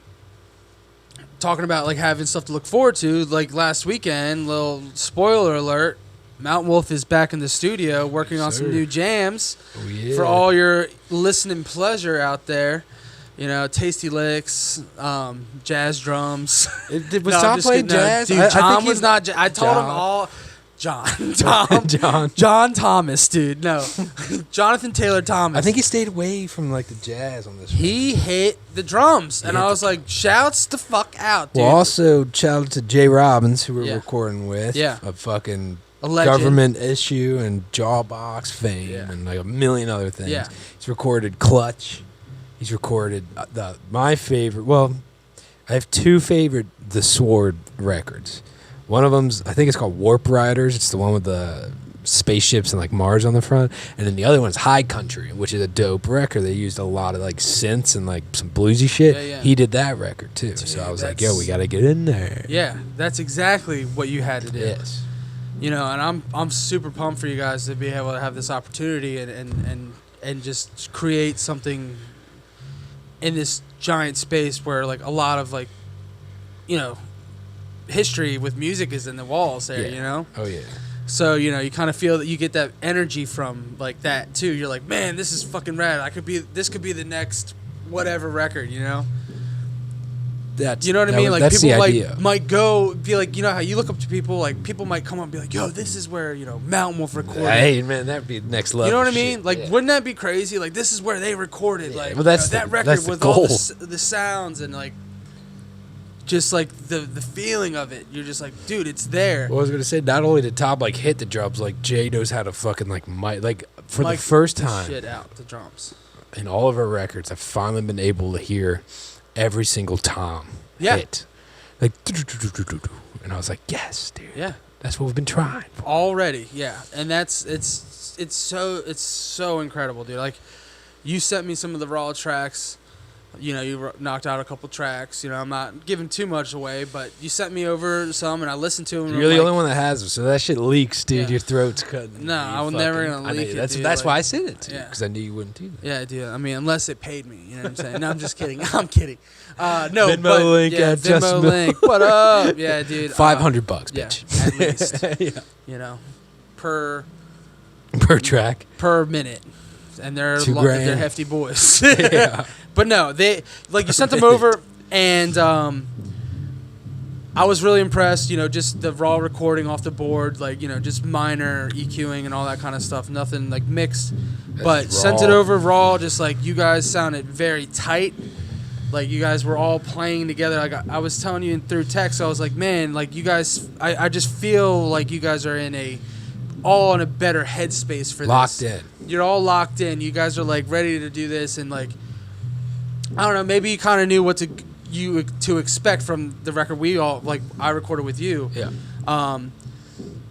talking about, like, having stuff to look forward to, like, last weekend, little spoiler alert, Mountain Wolf is back in the studio working on some new jams for all your listening pleasure out there. You know, tasty licks, jazz drums. Was Tom playing jazz? Dude, John was not. I told him all... John Thomas, dude. No, Jonathan Taylor Thomas. I think he stayed away from like the jazz on this. He hit the drums, and I was like, "Shouts the fuck out, dude!" Well, also shout out to Jay Robbins, who we're recording with. Yeah, a fucking Government Issue and Jawbox fame, and like a million other things. Yeah, he's recorded Clutch. He's recorded my favorite. Well, I have two favorite The Sword records. One of them's, I think it's called Warp Riders. It's the one with the spaceships and like Mars on the front. And then the other one's High Country, which is a dope record. They used a lot of like synths and like some bluesy shit. Yeah. He did that record too. Dude, so I was like, yo, we got to get in there. Yeah, that's exactly what you had to do. Yes. You know, and I'm super pumped for you guys to be able to have this opportunity and just create something in this giant space where like a lot of like, you know, history with music is in the walls there, you know? Oh, yeah. So, you know, you kind of feel that you get that energy from like that too. You're like, man, this is fucking rad. This could be the next whatever record, you know? You know what I mean? Like people might go be like, you know how you look up to people, like people might come up and be like, yo, this is where, you know, Mountain Wolf recorded. Hey man, that'd be next level. You know what I mean? Like, wouldn't that be crazy? Like, this is where they recorded. Like, well, that's that record with all the sounds and like, just like the feeling of it. You're just like, dude, it's there. Well, I was gonna say, not only did Tom like hit the drums, like Jay knows how to fucking like for the first time shit out the drums in all of our records. I've finally been able to hear every single Tom hit, like, and I was like, yes, dude. Yeah, that's what we've been trying for. Already. Yeah, and it's so incredible, dude. Like, you sent me some of the raw tracks. You know, you knocked out a couple tracks. You know, I'm not giving too much away, but you sent me over some, and I listened to them. You're the only one that has them, so that shit leaks, dude. Yeah. Your throat's cutting. No, I was never gonna leak it. That's why I sent it to you, because I knew you wouldn't do that. Yeah, dude. I mean, unless it paid me. You know what I'm saying? No, I'm just kidding. I'm kidding. No, Venmo link. Yeah, Venmo link. What up? Yeah, dude. $500, bitch. Yeah, at least. Yeah. You know, per track, per minute. And they're hefty boys. Yeah. But no, they like you sent them over, and I was really impressed. You know, just the raw recording off the board, like, you know, just minor EQing and all that kind of stuff. Nothing like mixed, but sent it over raw. Just like you guys sounded very tight. Like you guys were all playing together. Like I was telling you through text, I was like, man, like you guys, I just feel like you guys are all in a better headspace for locked this. In. You're all locked in. You guys are like ready to do this, and like, I don't know, maybe you kind of knew what to expect from the record I recorded with you. Yeah.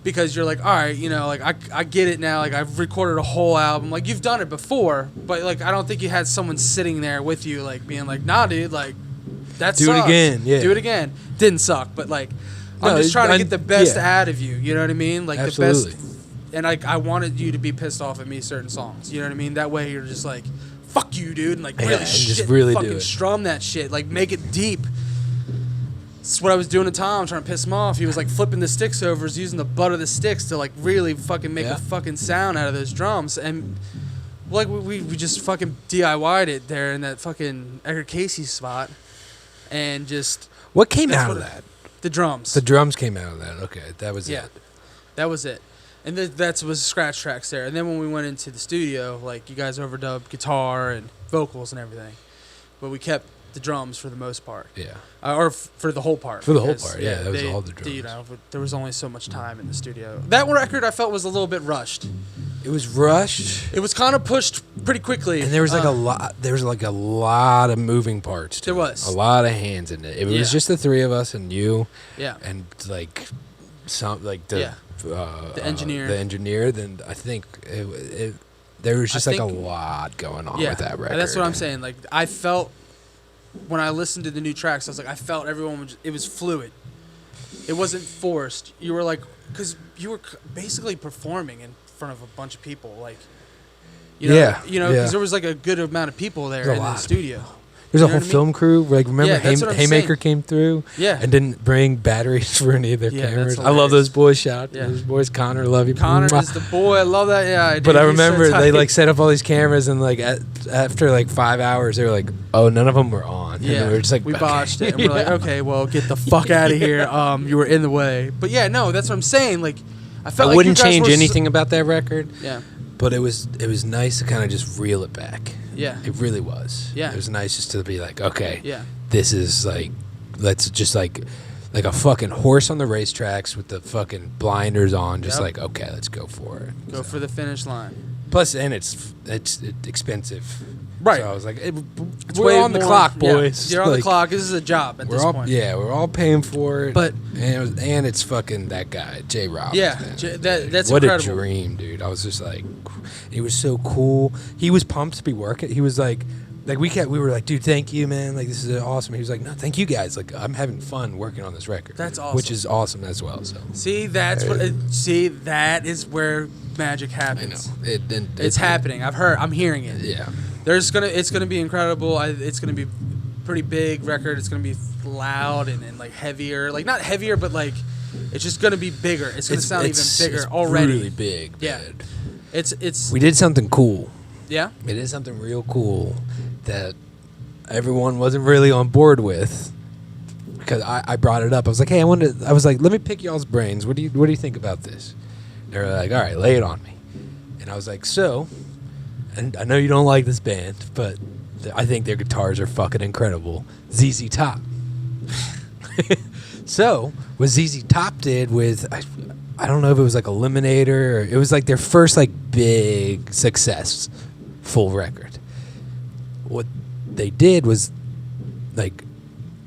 Because you're like, all right, you know, like I get it now. Like I've recorded a whole album. Like you've done it before, but like I don't think you had someone sitting there with you, like being like, nah, dude, like that sucks. Do it again. Yeah. Do it again. Didn't suck, but like I'm just trying to get the best out of you. You know what I mean? Like absolutely. The best. And like I wanted you to be pissed off at me certain songs. You know what I mean? That way you're just like, fuck you, dude, and like really fucking strum that shit. Like make it deep. That's what I was doing to Tom, trying to piss him off. He was like flipping the sticks over, using the butt of the sticks to like really fucking make a fucking sound out of those drums. And like we just fucking DIY'd it there in that fucking Edgar Casey spot. And just what came out of that? The drums. The drums came out of that. Okay, that was it. That was it. And that was scratch tracks there. And then when we went into the studio, like, you guys overdubbed guitar and vocals and everything. But we kept the drums for the most part. Yeah. Or for the whole part. For the whole part, yeah. That was all the drums. You know, there was only so much time in the studio. That record I felt was a little bit rushed. It was rushed. It was kind of pushed pretty quickly. And there was a lot of moving parts. There was. A lot of hands in it. It was just the three of us and you. Yeah. And like the engineer, then I think there was just like a lot going on with that record. And that's what I'm saying. Like I felt when I listened to the new tracks, I was like, I felt everyone it was fluid. It wasn't forced. You were like, because you were basically performing in front of a bunch of people, like, you know, because there was like a good amount of people there in the studio. There's a whole film crew. Like, remember Haymaker came through and didn't bring batteries for any of their cameras. I love those boys. Shout out to those boys. Connor, love you. Connor is the boy. I love that. Yeah, I do. But I remember they like set up all these cameras, and like after like 5 hours, they were like, "Oh, none of them were on." Yeah, and we were just like, we botched it. And we're like, "Okay, well, get the fuck out of here. You were in the way." But yeah, no, that's what I'm saying. Like, I wouldn't change anything about that record. Yeah. But it was nice to kind of just reel it back. Yeah. It really was. Yeah. It was nice just to be like, okay, yeah, this is like, let's just like a fucking horse on the racetracks with the fucking blinders on, just like, okay, let's go for it. Go for the finish line. Plus, and it's expensive. Right. So I was like, we're on the clock, boys. Yeah, you're on the clock. This is a job at this point. Yeah, we're all paying for it. But and it's fucking that guy, Jay Robbins. Yeah, that's what incredible. What a dream, dude. I was just like, he was so cool. He was pumped to be working. He was like we were like, dude, thank you, man. Like, this is awesome. He was like, no, thank you guys. Like, I'm having fun working on this record. That's awesome. Which is awesome as well. So that is where magic happens. I know. It's happening. I'm hearing it. Yeah. It's gonna be incredible. It's gonna be pretty big record. It's gonna be loud and like heavier. Like, not heavier, but like it's just gonna be bigger. It's gonna sound even bigger already. Really big. Yeah. Dude. It's. We did something cool. Yeah. We did something real cool that everyone wasn't really on board with, because I brought it up. I was like, hey, let me pick y'all's brains. What do you think about this? They were like, all right, lay it on me. And I was like, so, and I know you don't like this band, but I think their guitars are fucking incredible. ZZ Top. So what ZZ Top did with, I don't know if it was like Eliminator, or it was like their first like big success full record. What they did was, like,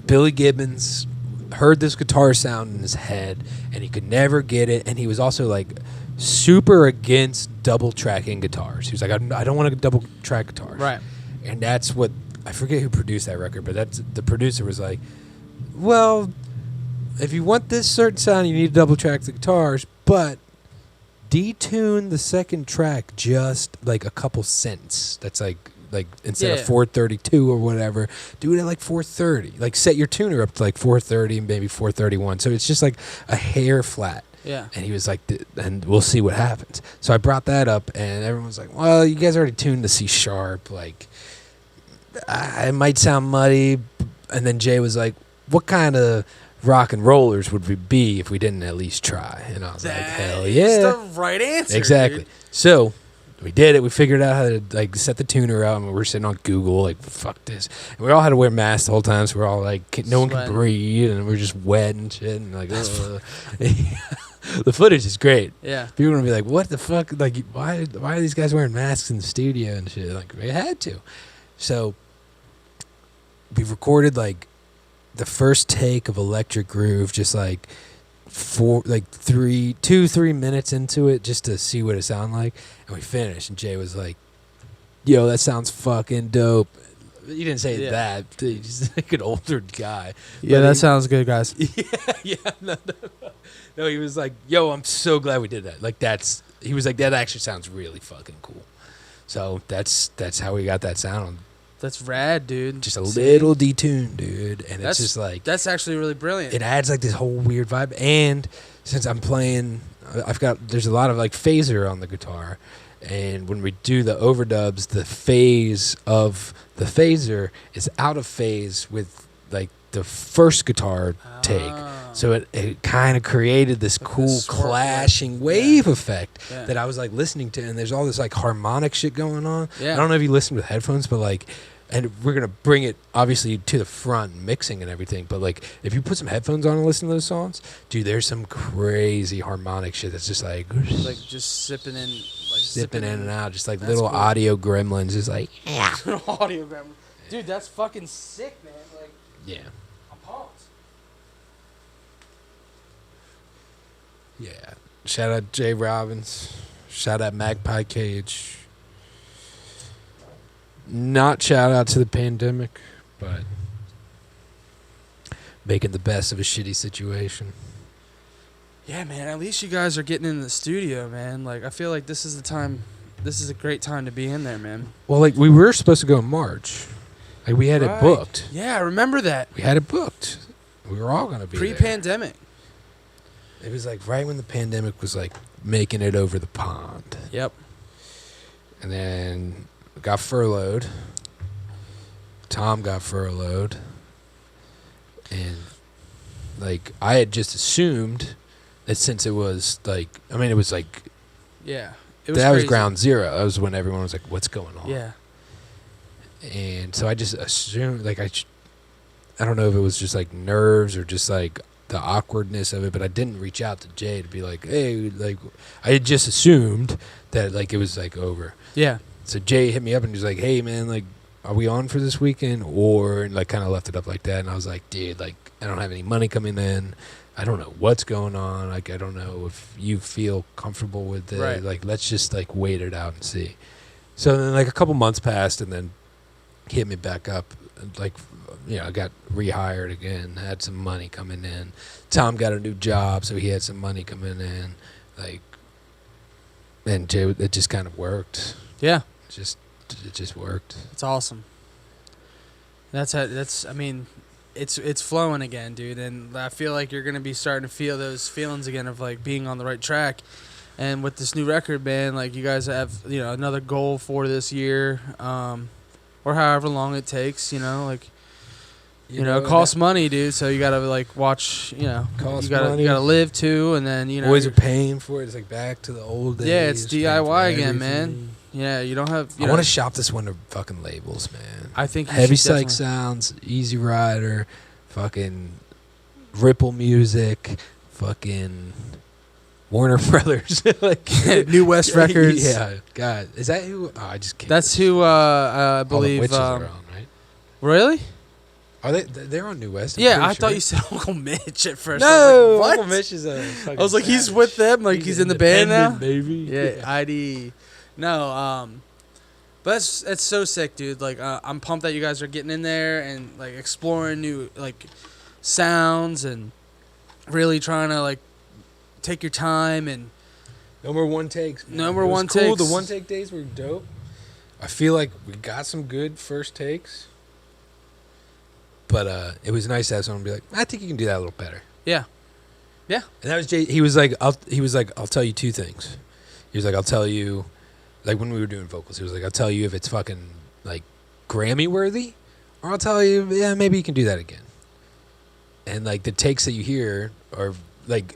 Billy Gibbons heard this guitar sound in his head and he could never get it, and he was also like super against double tracking guitars. He was like, I don't want to double track guitars. Right. And that's what, I forget who produced that record, but the producer was like, well, if you want this certain sound, you need to double track the guitars, but detune the second track just like a couple cents. That's like instead of 432 or whatever, do it at like 430. Like, set your tuner up to like 430 and maybe 431. So it's just like a hair flat. Yeah. And he was like, and we'll see what happens. So I brought that up, and everyone was like, well, you guys already tuned the C sharp. Like, it might sound muddy. And then Jay was like, what kind of rock and rollers would we be if we didn't at least try? And I was like, hell yeah. That's the right answer. Exactly. Dude. So we did it. We figured out how to like set the tuner up, and we were sitting on Google like, fuck this. And we all had to wear masks the whole time, so we're all like, no one could breathe, and we're just wet and shit. And like, the footage is great. Yeah. People are gonna be like, what the fuck? Like, why are these guys wearing masks in the studio and shit? Like, we had to. So we recorded like the first take of Electric Groove, just like 3 minutes into it, just to see what it sounded like, and we finished, and Jay was like, yo, that sounds fucking dope. He didn't say that. He's like an older guy. Yeah, that sounds good, guys. No, he was like, yo, I'm so glad we did that. Like, he was like, that actually sounds really fucking cool. So that's how we got that sound. That's rad, dude. Just a little detuned, dude. And it's just like, that's actually really brilliant. It adds like this whole weird vibe. And since I'm playing, there's a lot of like phaser on the guitar. And when we do the overdubs, the phase of the phaser is out of phase with like the first guitar take. So it kind of created this cool clashing wave effect that I was like listening to, and there's all this like harmonic shit going on. I don't know if you listen with headphones, but like, and we're gonna bring it obviously to the front, mixing and everything, but like, if you put some headphones on and listen to those songs, dude, there's some crazy harmonic shit that's just like just sipping in, like zipping in and out, just like little audio gremlins, just like audio gremlins. Dude, that's fucking sick, man. Like, yeah. Pumped. Yeah. Shout out Jay Robbins. Shout out Magpie Cage. Not shout out to the pandemic, but making the best of a shitty situation. Yeah, man. At least you guys are getting in the studio, man. Like, I feel like this is the time. This is a great time to be in there, man. Well, like, we were supposed to go in March. Like, we had it booked. Yeah, I remember that. We had it booked. We were all going to be pre-pandemic. It was like right when the pandemic was like making it over the pond. Yep. And then got furloughed. Tom got furloughed. And like, I had just assumed that since it was like, I mean, it was like, yeah, that was ground zero. That was when everyone was like, what's going on? Yeah. And so I just assumed, like, I don't know if it was just like nerves or just like the awkwardness of it, but I didn't reach out to Jay to be like, hey, like, I had just assumed that like it was like over. Yeah. So Jay hit me up and he was like, hey man, like, are we on for this weekend? Or like kind of left it up like that. And I was like, dude, like I don't have any money coming in. I don't know what's going on. Like I don't know if you feel comfortable with it. Right. Like let's just like wait it out and see. So then like a couple months passed, and then he hit me back up. Like, you know, I got rehired again, had some money coming in. Tom got a new job, so he had some money coming in. Like, and it just kind of worked. Yeah. It just worked. It's awesome. I mean, it's flowing again, dude. And I feel like you're going to be starting to feel those feelings again of like being on the right track. And with this new record, man, like you guys have, you know, another goal for this year, or however long it takes, you know, like, you know, it costs money, dude. So you got to like watch, you know, you got to live too. And then, you know, boys are paying for it. It's like back to the old days. Yeah, it's DIY again, man. Yeah, you don't have. I want to shop this one to fucking labels, man. I think Heavy Psych Sounds, Easy Rider, fucking Ripple Music, fucking Warner Brothers, like New West Records. Yeah, God, is that who? Oh, I just can't. That's who I believe. All the Witches are on, right? Really? Are they? They're on New West. Yeah, I thought you said Uncle Mitch at first. No, I was like, what? Uncle Mitch is a. I was like, he's with them, like he's in the band now. Baby. Yeah, ID. No, but it's so sick, dude. Like, I'm pumped that you guys are getting in there and like exploring new like sounds and really trying to like take your time and no more one takes. Man. No more one takes. The one take days were dope. I feel like we got some good first takes, but it was nice to have someone be like, I think you can do that a little better. Yeah, yeah. And that was Jay. He was like, I'll tell you two things. He was like, I'll tell you. Like when we were doing vocals, he was like, I'll tell you if it's fucking like Grammy worthy, or I'll tell you, yeah, maybe you can do that again. And like the takes that you hear are like,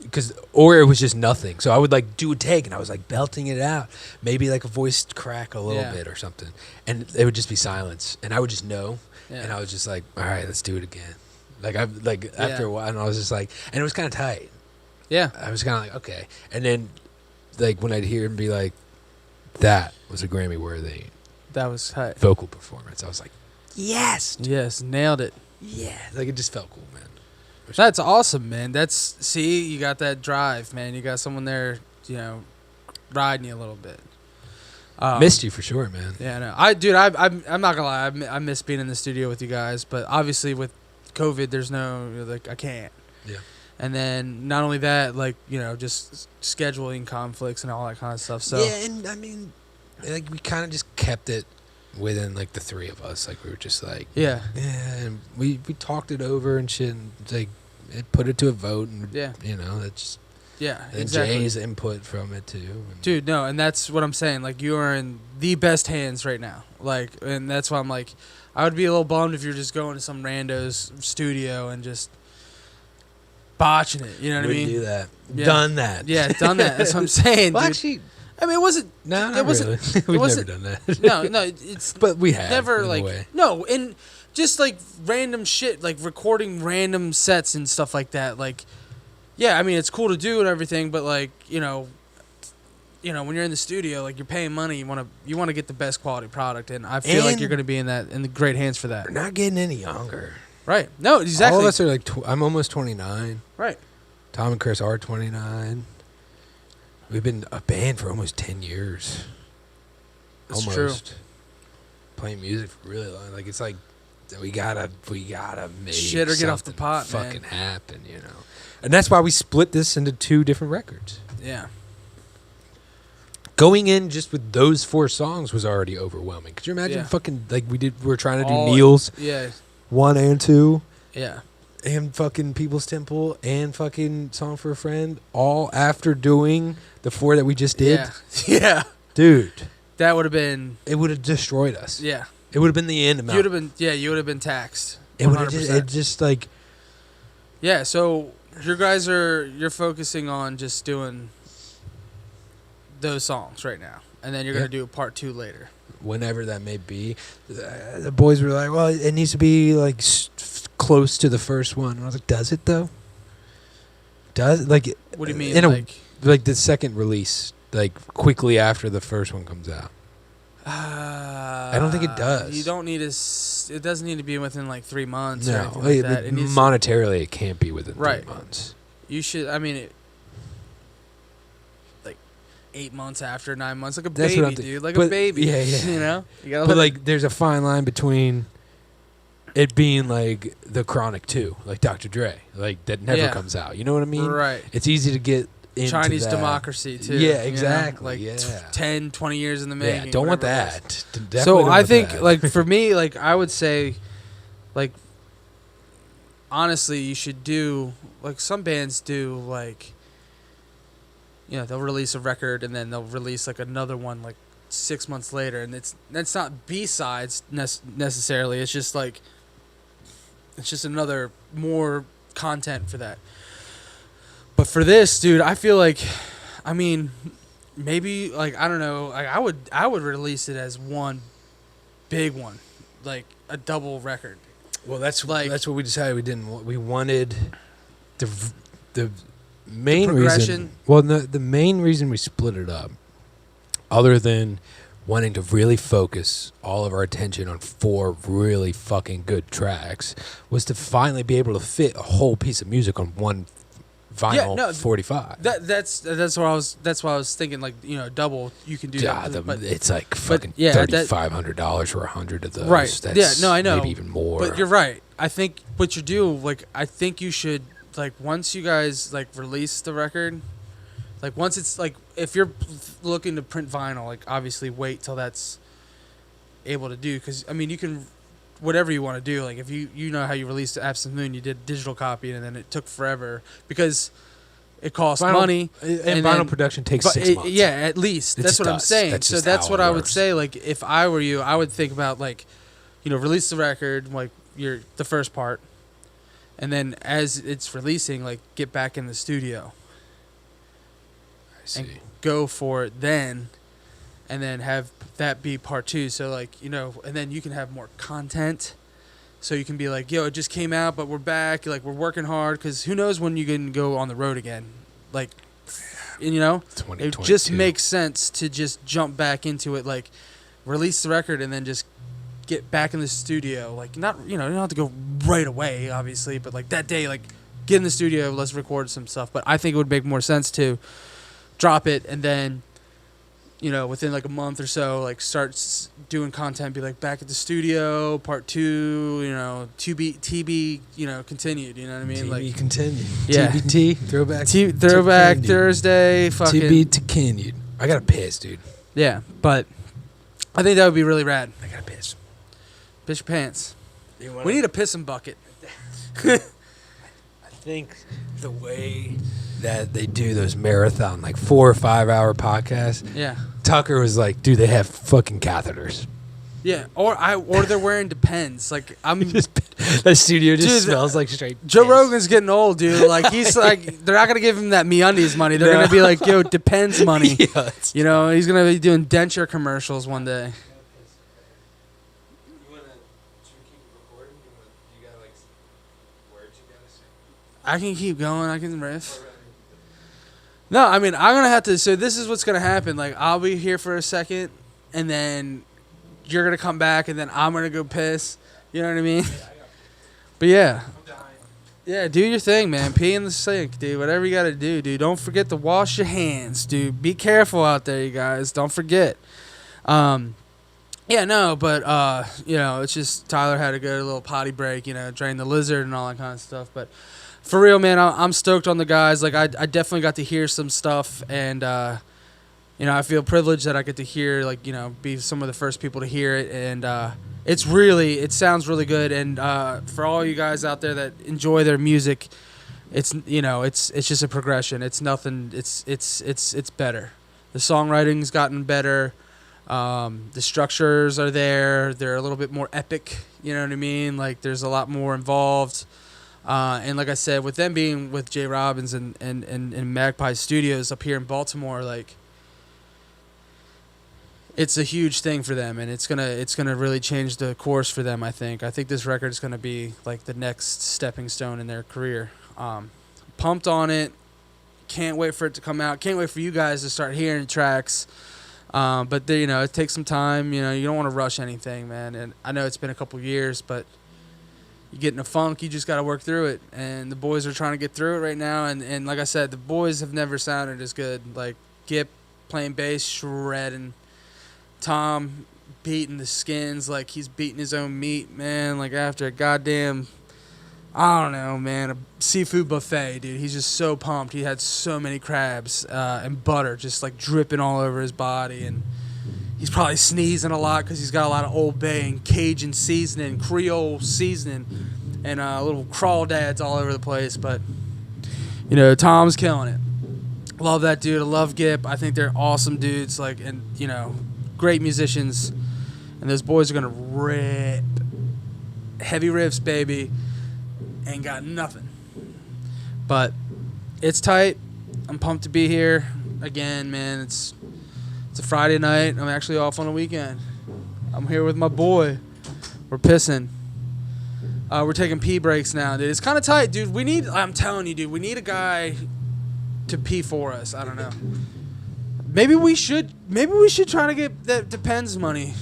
or it was just nothing. So I would like do a take and I was like belting it out, maybe like a voice crack a little bit or something. And it would just be silence. And I would just know. Yeah. And I was just like, all right, let's do it again. Like after a while, and I was just like, and it was kind of tight. Yeah. I was kind of like, okay. And then like when I'd hear him be like, that was a Grammy worthy. That was tight. Vocal performance. I was like, yes. Yes, nailed it. Yeah. Like it just felt cool, man. That's awesome, man. You got that drive, man. You got someone there, you know, riding you a little bit. Missed you for sure, man. Yeah, no. I'm not gonna lie. I miss being in the studio with you guys, but obviously with COVID, there's no, like, I can't. Yeah. And then not only that, like, you know, just scheduling conflicts and all that kind of stuff. So yeah, and I mean, like we kind of just kept it within like the three of us. Like we were just like, yeah, and we talked it over and shit, and like put it to a vote, and you know, that's and exactly. Jay's input from it too. Dude, no, and that's what I'm saying. Like you are in the best hands right now. Like, and that's why I'm like, I would be a little bummed if you're just going to some rando's studio and just botching it, you know what I mean? Do that. Yeah. Done that. Yeah, done that. That's what I'm saying, well, dude. Actually, I mean, it wasn't. No, not really. We've never done that. No, it's. But we have. Never like no, and just like random shit, like recording random sets and stuff like that. Like, yeah, I mean, it's cool to do and everything, but like, you know, when you're in the studio, like you're paying money, you want to get the best quality product, and I feel like you're going to be in the great hands for that. We're not getting any younger. Right. No, exactly. All of us are like, I'm almost 29. Right. Tom and Chris are 29. We've been a band for almost 10 years. That's almost. True. Playing music for really long. Like, it's like, we gotta make shit or get off the pot, fucking happen, you know. And that's why we split this into 2 different records. Yeah. Going in just with those 4 songs was already overwhelming. Could you imagine fucking, like, we were trying to do Neil's 1 and 2. Yeah. And fucking People's Temple and fucking Song for a Friend, all after doing the 4 that we just did. Yeah. Dude. That would have been... It would have destroyed us. Yeah. It would have been the end amount. You would have been taxed. 100%. It would have just like... Yeah, so you're focusing on just doing those songs right now. And then you're going to do a part 2 later. Whenever that may be. The boys were like, well, it needs to be like close to the first one. And I was like, does it though? Does it? Like, what do you mean? Like the second release, like quickly after the first one comes out. I don't think it does. You don't need it doesn't need to be within like 3 months. No, or anything like that. Monetarily, it can't be within 3 months. You should. I mean, like 8 months after 9 months, like a baby, dude, like a baby. Yeah, yeah. You know, but like, there's a fine line between it being like the Chronic 2, like Dr. Dre, like that never comes out. You know what I mean? Right. It's easy to get into Chinese that. Democracy too. Yeah, exactly. You know? Like 10, 20 years in the making. Yeah, don't want that. So I think, like, for me, like, I would say, like, honestly, you should do, like, some bands do, like, you know, they'll release a record and then they'll release like another one like 6 months later, and that's not B-sides necessarily. It's just like, it's just another more content for that. But for this, dude, I feel like, I mean, maybe, like, I don't know, like, I would release it as one big one, like a double record. Well, that's what we decided we didn't. We wanted the main reason. Well, the main reason we split it up, other than wanting to really focus all of our attention on 4 really fucking good tracks, was to finally be able to fit a whole piece of music on one vinyl 45. That's what I was thinking, like, you know, double, you can do that. But it's like fucking $3,500 for 100 of those. Right. That's I know. Maybe even more. But you're right. I think what you do, like, I think you should, like, once you guys, like, release the record, like, once it's, like, if you're looking to print vinyl, like, obviously wait till that's able to do, because, I mean, you can, whatever you want to do, like, if you know how you released Absent Moon, you did digital copy, and then it took forever, because it costs money. And vinyl production takes 6 months. Yeah, at least. That's what I'm saying. So that's what I would say, like, if I were you, I would think about, like, you know, release the record, like, the first part, and then as it's releasing, like, get back in the studio. I see. And go for it then, and then have that be part 2. So, like, you know, and then you can have more content. So you can be like, yo, it just came out, but we're back. Like, we're working hard, because who knows when you can go on the road again. Like, and, you know, it just makes sense to just jump back into it. Like, release the record and then just get back in the studio. Like, not, you know, you don't have to go right away, obviously, but like that day, like, get in the studio, let's record some stuff. But I think it would make more sense to drop it and then, you know, within like a month or so, like, start doing content, be like, back at the studio, part 2, you know, TB, you know, continued, you know what I mean? TB like, continued. Yeah. TBT, throwback. Throwback Thursday, fucking. TB to continued. I gotta piss, dude. Yeah, but I think that would be really rad. I gotta piss. Piss your pants. We need a pissing bucket. I think the way that they do those marathon, like 4 or 5 hour podcasts. Yeah. Tucker was like, "Dude, they have fucking catheters." Yeah, or they're wearing Depends. Like, I'm the studio just smells like straight. Joe piss. Rogan's getting old, dude. Like, he's like, they're not gonna give him that MeUndies money. They're gonna be like, yo, Depends money. Yeah, you know, he's gonna be doing denture commercials one day. I can keep going. I can riff. No, I mean, I'm going to have to... So this is what's going to happen. Like, I'll be here for a second, and then you're going to come back, and then I'm going to go piss. You know what I mean? But, yeah. Yeah, do your thing, man. Pee in the sink, dude. Whatever you got to do, dude. Don't forget to wash your hands, dude. Be careful out there, you guys. Don't forget. Yeah, no, but, you know, it's just Tyler had to go to a little potty break, you know, drain the lizard and all that kind of stuff, but... For real, man, I'm stoked on the guys. Like, I definitely got to hear some stuff, and, you know, I feel privileged that I get to hear, like, you know, be some of the first people to hear it, and it sounds really good, and for all you guys out there that enjoy their music, it's, you know, it's just a progression. It's nothing, it's better. The songwriting's gotten better. The structures are there. They're a little bit more epic, you know what I mean? Like, there's a lot more involved. And like I said, with them being with Jay Robbins and Magpie Studios up here in Baltimore, like, it's a huge thing for them, and it's gonna really change the course for them. I think this record is gonna be like the next stepping stone in their career. Pumped on it. Can't wait for it to come out. Can't wait for you guys to start hearing tracks. But it takes some time. You don't want to rush anything, man. And I know it's been a couple years, but you get in a funk, you just got to work through it. And the boys are trying to get through it right now. And like I said, the boys have never sounded as good. Like Gip playing bass, shredding. Tom beating the skins like he's beating his own meat, man. Like after a goddamn, I don't know, man, a seafood buffet, dude. He's just so pumped. He had so many crabs and butter just like dripping all over his body. And he's probably sneezing a lot because he's got a lot of Old Bay and Cajun seasoning, Creole seasoning, and little crawdads all over the place. But, Tom's killing it. Love that dude. I love Gip. I think they're awesome dudes. Like, and, great musicians. And those boys are going to rip. Heavy riffs, baby. Ain't got nothing. But it's tight. I'm pumped to be here. Again, man, it's a Friday night. I'm actually off on a weekend. I'm here with my boy. We're pissing. We're taking pee breaks now, dude. It's kind of tight, dude. I'm telling you, dude, we need a guy to pee for us. I don't know. Maybe we should try to get that Depends money.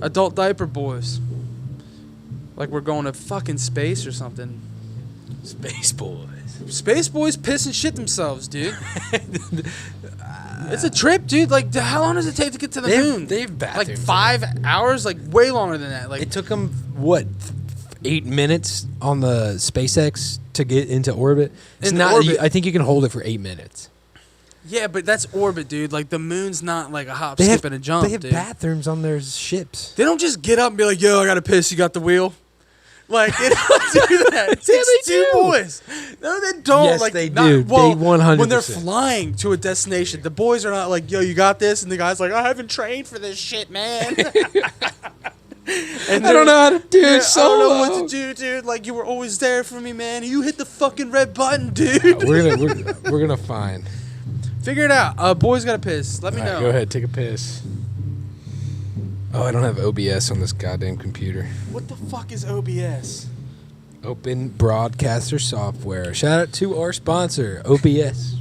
Adult diaper boys. Like we're going to fucking space or something. Space boys. Space boys piss and shit themselves, dude. It's a trip, dude. Like, how long does it take to get to the moon? They have bathrooms. Like 5 hours? Like, way longer than that. Like, it took them, 8 minutes on the SpaceX to get into orbit? It's not. Orbit. I think you can hold it for 8 minutes. Yeah, but that's orbit, dude. Like, the moon's not like a hop, skip, and a jump, They have bathrooms on their ships. They don't just get up and be like, yo, I gotta piss, you got the wheel? Like, they don't do that. It takes two boys. No, they don't. Yes, like, they do. Well, they 100%. When they're flying to a destination, the boys are not like, yo, you got this? And the guy's like, I haven't trained for this shit, man. And I don't know how to do it solo. I don't know what to do, dude. Like, you were always there for me, man. You hit the fucking red button, dude. We're gonna find. Figure it out. Boys gotta piss. Let me know. Go ahead, take a piss. Oh, I don't have OBS on this goddamn computer. What the fuck is OBS? Open Broadcaster Software. Shout out to our sponsor, OBS.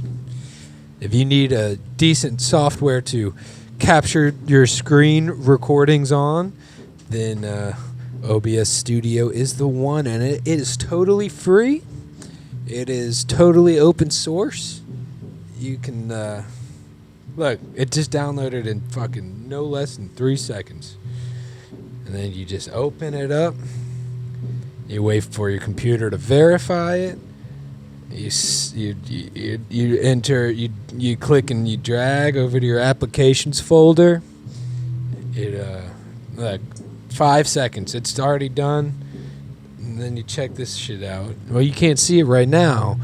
If you need a decent software to capture your screen recordings on, then OBS Studio is the one, and it is totally free. It is totally open source. You can look, it just downloaded in fucking no less than 3 seconds. And then you just open it up. You wait for your computer to verify it. You enter, you click and you drag over to your applications folder. It like 5 seconds. It's already done. And then you check this shit out. Well, you can't see it right now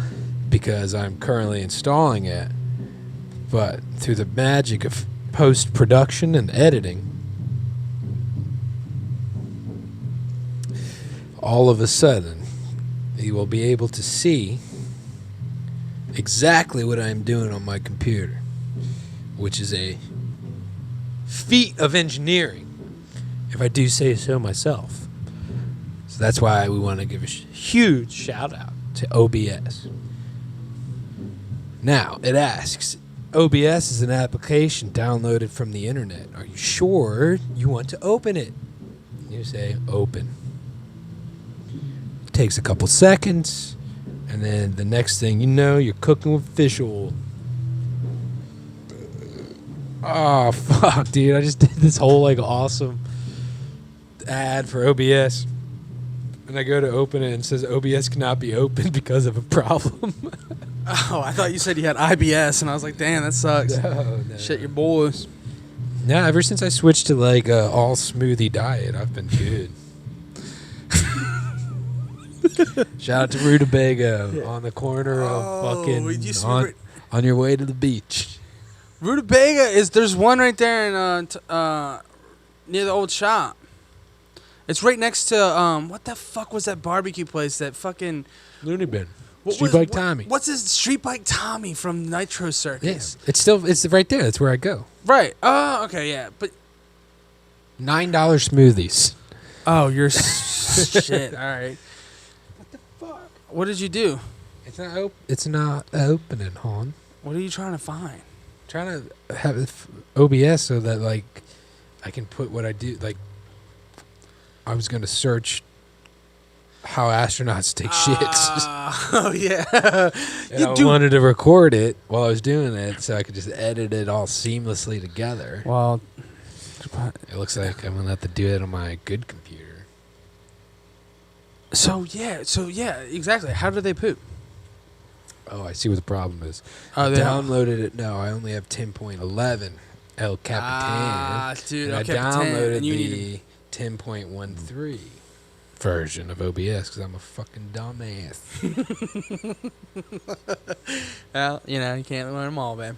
because I'm currently installing it. But through the magic of post-production and editing, all of a sudden, you will be able to see exactly what I'm doing on my computer, which is a feat of engineering, if I do say so myself. So that's why we want to give a huge shout-out to OBS. Now, it asks, OBS is an application downloaded from the internet. Are you sure you want to open it? You say, open. It takes a couple seconds, and then the next thing you know, you're cooking with fish oil. Oh, fuck, dude. I just did this whole, like, awesome ad for OBS. And I go to open it, and it says OBS cannot be opened because of a problem. Oh, I thought you said you had IBS, and I was like, damn, that sucks. No. Shit, your boys. Yeah, ever since I switched to, like, all smoothie diet, I've been good. Shout out to Rutabaga on the corner of fucking on your way to the beach. Rutabaga there's one right there in near the old shop. It's right next to what the fuck was that barbecue place? That fucking Looney Bin. Street Bike Tommy. What's his Street Bike Tommy from Nitro Circus? Yeah, it's right there. That's where I go. Right. Oh, okay, yeah. But $9 smoothies. Oh, you're shit. All right. What the fuck? What did you do? It's not opening, hon. What are you trying to find? trying to have OBS so that like I can put what I do. Like I was gonna search how astronauts take shits. Oh yeah. And I wanted to record it while I was doing it, so I could just edit it all seamlessly together. Well, it looks like I'm gonna have to do it on my good computer. So yeah, exactly. How do they poop? Oh, I see what the problem is. Oh, I downloaded it. No, I only have 10.11 El Capitan. Dude, and I downloaded the 10.13 version of OBS because I'm a fucking dumbass. Well, you can't learn them all, babe.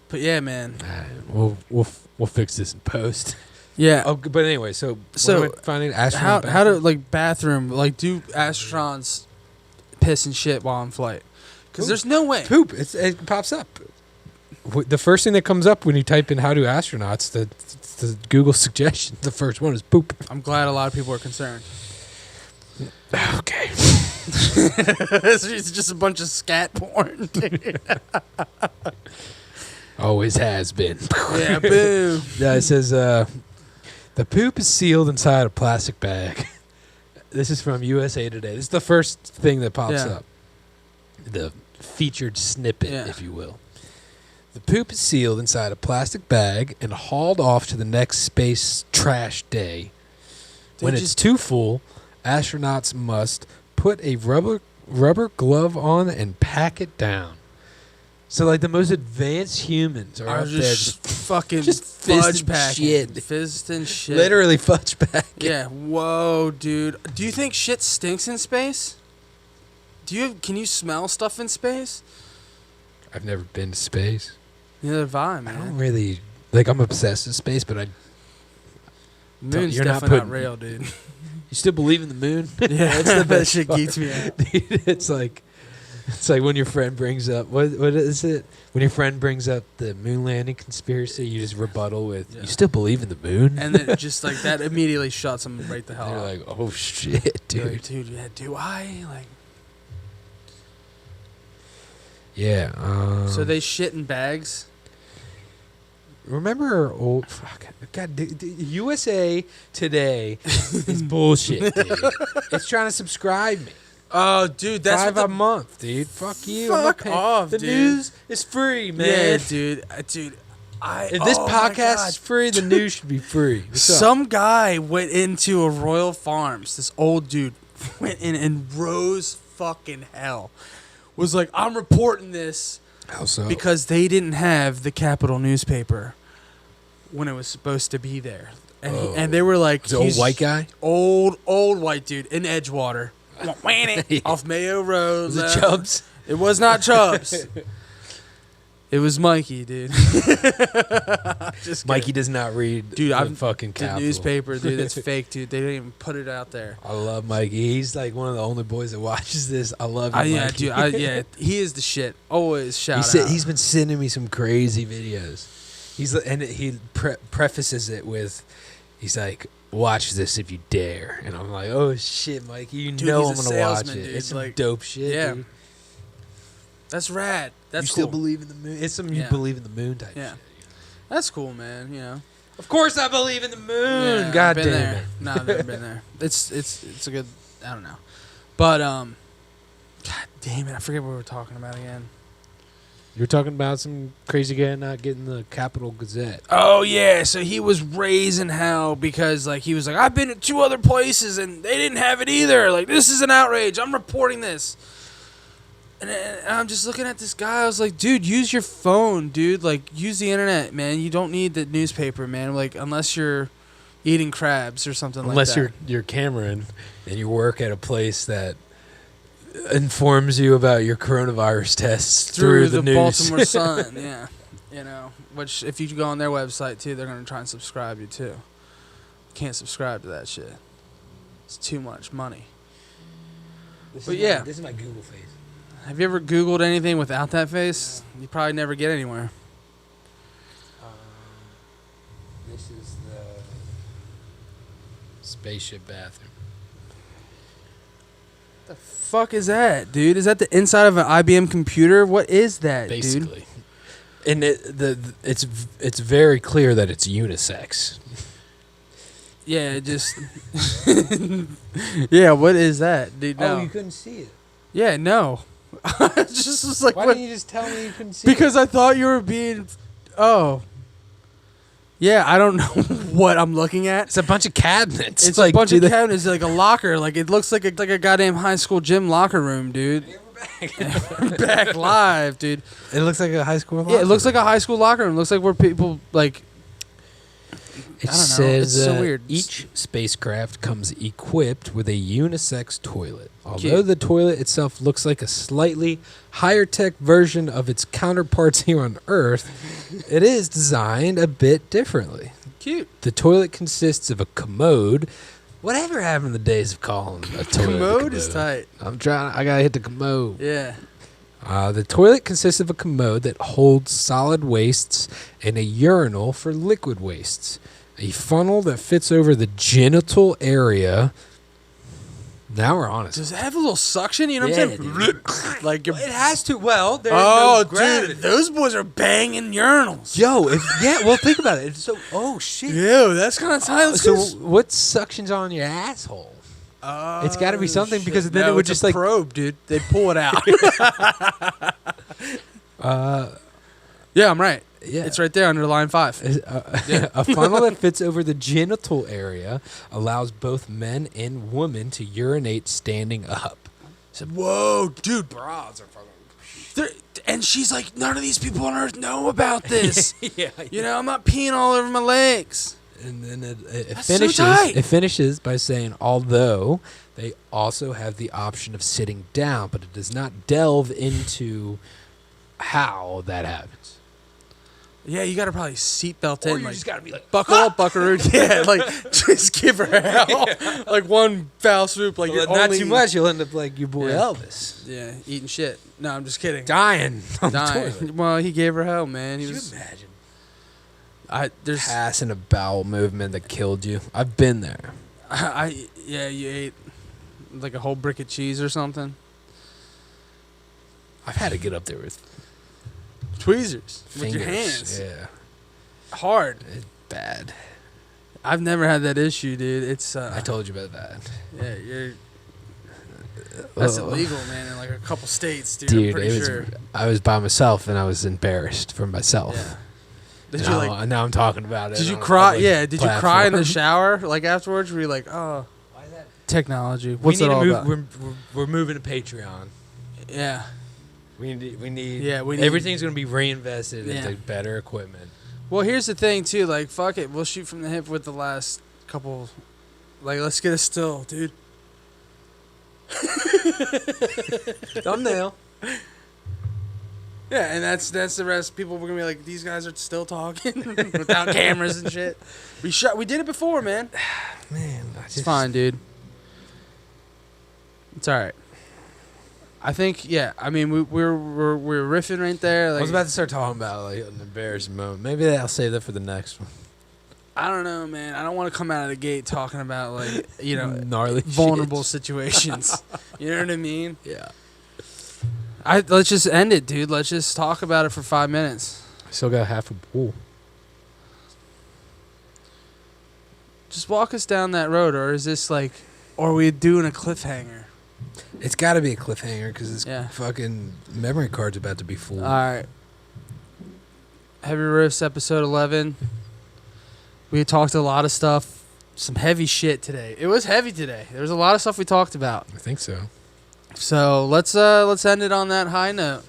But yeah, man. We'll fix this in post. Yeah. Oh, but anyway, so finding astronaut how do bathroom do astronauts piss and shit while on flight? Because there's no way. Poop. It pops up. The first thing that comes up when you type in "how do astronauts," the Google suggestion, the first one is poop. I'm glad a lot of people are concerned. Okay. It's just a bunch of scat porn. Always has been. Yeah, boom. Yeah, it says the poop is sealed inside a plastic bag. This is from USA Today. This is the first thing that pops up. The featured snippet, if you will. The poop is sealed inside a plastic bag and hauled off to the next space trash day. When it's too full, astronauts must put a rubber glove on and pack it down. So, the most advanced humans are up there just fucking fudge packing. Shit. Fizzing shit. Literally fudge packing. Yeah. Whoa, dude. Do you think shit stinks in space? Can you smell stuff in space? I've never been to space. Neither have I, man. I don't really... I'm obsessed with space, but Moon's definitely not real, dude. You still believe in the moon? Yeah, that's the best shit geeks me out. Dude, it's like when your friend brings up... What is it? When your friend brings up the moon landing conspiracy, you just rebuttal with, you still believe in the moon? And then just that immediately shuts them right the hell They're up. like, oh, shit, dude. Like, dude, yeah, do I? Yeah. So they shit in bags? Remember old... Fuck. God, USA Today is bullshit, dude. It's trying to subscribe me. Oh, dude, that's $5 a month, dude. Fuck you. Fuck off, the dude. news is free, man. Yeah, dude. If this podcast is free, the news should be free. Some guy went into a Royal Farms. This old dude went in and rose fucking hell. Was like, I'm reporting this. How so? Because they didn't have the Capital newspaper when it was supposed to be there. And they were like... The old white guy? Old white dude in Edgewater. Off Mayo Road. Was it Chubbs? It was not Chubbs. It was Mikey, dude. Mikey does not read the fucking Capital. The newspaper, dude. That's fake, dude. They didn't even put it out there. I love Mikey. He's one of the only boys that watches this. I love him, Mikey. Dude. He is the shit. Always shout out. He's been sending me some crazy videos. He prefaces it with, he's like, watch this if you dare. And I'm like, oh, shit, Mikey. You know I'm going to watch it. Dude. It's some dope shit, dude. That's rad. That's cool. You still believe in the moon? It's some you believe in the moon type shit. That's cool, man. Of course I believe in the moon. God damn it. No, I've never been there. It's a good, I don't know. But, God damn it. I forget what we were talking about again. You were talking about some crazy guy not getting the Capital Gazette. Oh, yeah. So he was raising hell because, he was like, I've been to 2 other places and they didn't have it either. This is an outrage. I'm reporting this. And I'm just looking at this guy. I was like, dude, use your phone, dude. Use the internet, man. You don't need the newspaper, man. Unless you're eating crabs or something like that. Unless you're Cameron and you work at a place that informs you about your coronavirus tests through the news. Baltimore Sun, yeah. Which if you go on their website, too, they're going to try and subscribe you, too. Can't subscribe to that shit. It's too much money. This is my Google face. Have you ever Googled anything without that face? No. You probably never get anywhere. This is the spaceship bathroom. The fuck is that, dude? Is that the inside of an IBM computer? What is that, basically? Dude? And it's very clear that it's unisex. Yeah, just yeah. What is that, dude? No. Oh, you couldn't see it. Yeah, no. I just was like, why didn't you just tell me you couldn't see because I thought you were being. Oh. Yeah, I don't know what I'm looking at. It's a bunch of cabinets. It's like, a bunch of cabinets, like a locker. Like it looks like a goddamn high school gym locker room, dude. We're back live, dude. It looks like a high school locker room. Yeah, it looks like a high school locker room. It looks like where people, like... It says it's so weird. Each spacecraft comes equipped with a unisex toilet. Although the toilet itself looks like a slightly higher tech version of its counterparts here on Earth, it is designed a bit differently. Cute. The toilet consists of a commode. Whatever happened to the days of calling a toilet commode is tight. I gotta hit the commode. Yeah. The toilet consists of a commode that holds solid wastes and a urinal for liquid wastes. A funnel that fits over the genital area. Now we're on it. Does it have a little suction? You know what I'm saying? Like it has to. Well, there's no gravity. Dude, those boys are banging urinals. Yo, well, think about it. It's so. Oh shit. Yo, that's kind of tight. So what suctions on your asshole? It's got to be something because then it would just like probe, dude. They pull it out. Yeah, I'm right. Yeah. It's right there under line 5. A funnel that fits over the genital area allows both men and women to urinate standing up. So, whoa, dude, bras are fucking... And she's like, none of these people on Earth know about this. Yeah. You know, I'm not peeing all over my legs. And then it finishes by saying, although they also have the option of sitting down, but it does not delve into how that happens. Yeah, you got to probably seatbelt in. You like, just got to be like, buckle up, buckaroo. Yeah, like, just give her hell. Yeah. Like one foul swoop. Like, well, not too much, you'll end up like your boy Elvis. Yeah, eating shit. No, I'm just kidding. Dying. Well, he gave her hell, man. Could you imagine? There's passing a bowel movement that killed you. I've been there. Yeah, you ate like a whole brick of cheese or something. I've had to get up there with tweezers fingers. With your hands. Yeah, hard. It's bad. I've never had that issue, dude. It's I told you about that. Yeah, that's illegal, man, in like a couple states, dude. I'm pretty sure. I was by myself and I was embarrassed for myself. Yeah. Now I'm talking about it. Did you cry? Yeah. Did you cry in the shower like afterwards? Were you like, oh, why is that technology? What's it all about? We're moving to Patreon. Yeah. We need. Everything's gonna be reinvested into better equipment. Well, here's the thing too. Like, fuck it, we'll shoot from the hip with the last couple. Like, let's get a still, dude. Thumbnail. Yeah, and that's the rest. People were gonna be like, these guys are still talking without cameras and shit. We did it before, man. Man, it's fine, dude. It's all right. I think, yeah. I mean, we're riffing right there. Like, I was about to start talking about like an embarrassing moment. Maybe I'll save that for the next one. I don't know, man. I don't want to come out of the gate talking about like gnarly, vulnerable situations. You know what I mean? Yeah. Let's just end it, dude. Let's just talk about it for 5 minutes. I still got half a bowl. Just walk us down that road, or is this like, or are we doing a cliffhanger? It's got to be a cliffhanger because this fucking memory card's about to be full. All right. Heavy Riffs, episode 11. We talked a lot of stuff, some heavy shit today. It was heavy today. There was a lot of stuff we talked about. I think so. So let's end it on that high note.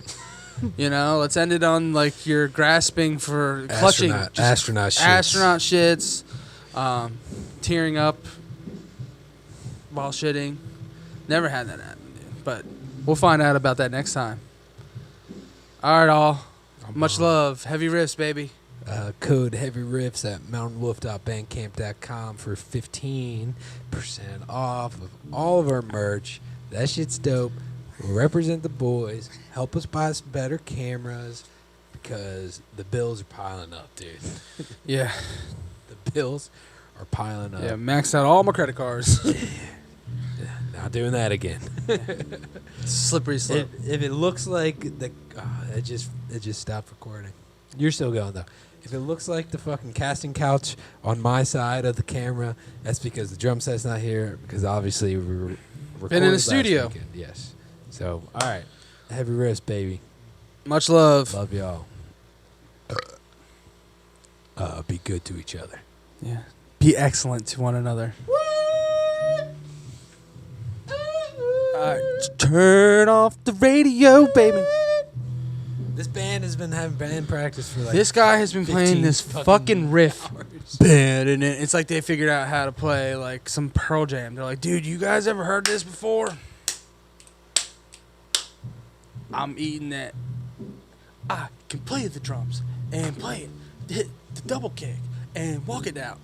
Let's end it on like you're grasping for clutching astronaut shits, tearing up while shitting. Never had that happen, dude. But we'll find out about that next time. All right, all. Much love. Heavy Riffs, baby. Code Heavy Riffs at mountainwolf.bandcamp.com for 15% off of all of our merch. That shit's dope. We'll represent the boys. Help us buy some better cameras because the bills are piling up, dude. Yeah. The bills are piling up. Yeah, maxed out all my credit cards. Not doing that again. Slippery slope. If it looks like it just stopped recording. You're still going though. If it looks like the fucking casting couch on my side of the camera, that's because the drum set's not here. Because obviously we were been in the studio. Weekend. Yes. So all right, heavy Riffs, baby. Much love. Love y'all. Be good to each other. Yeah. Be excellent to one another. Turn off the radio, baby. This band has been having band practice for like. This guy has been playing this fucking riff. And it's like they figured out how to play like some Pearl Jam. They're like, dude, you guys ever heard this before? I'm eating that. can play the drums and play it, hit the double kick and walk it out.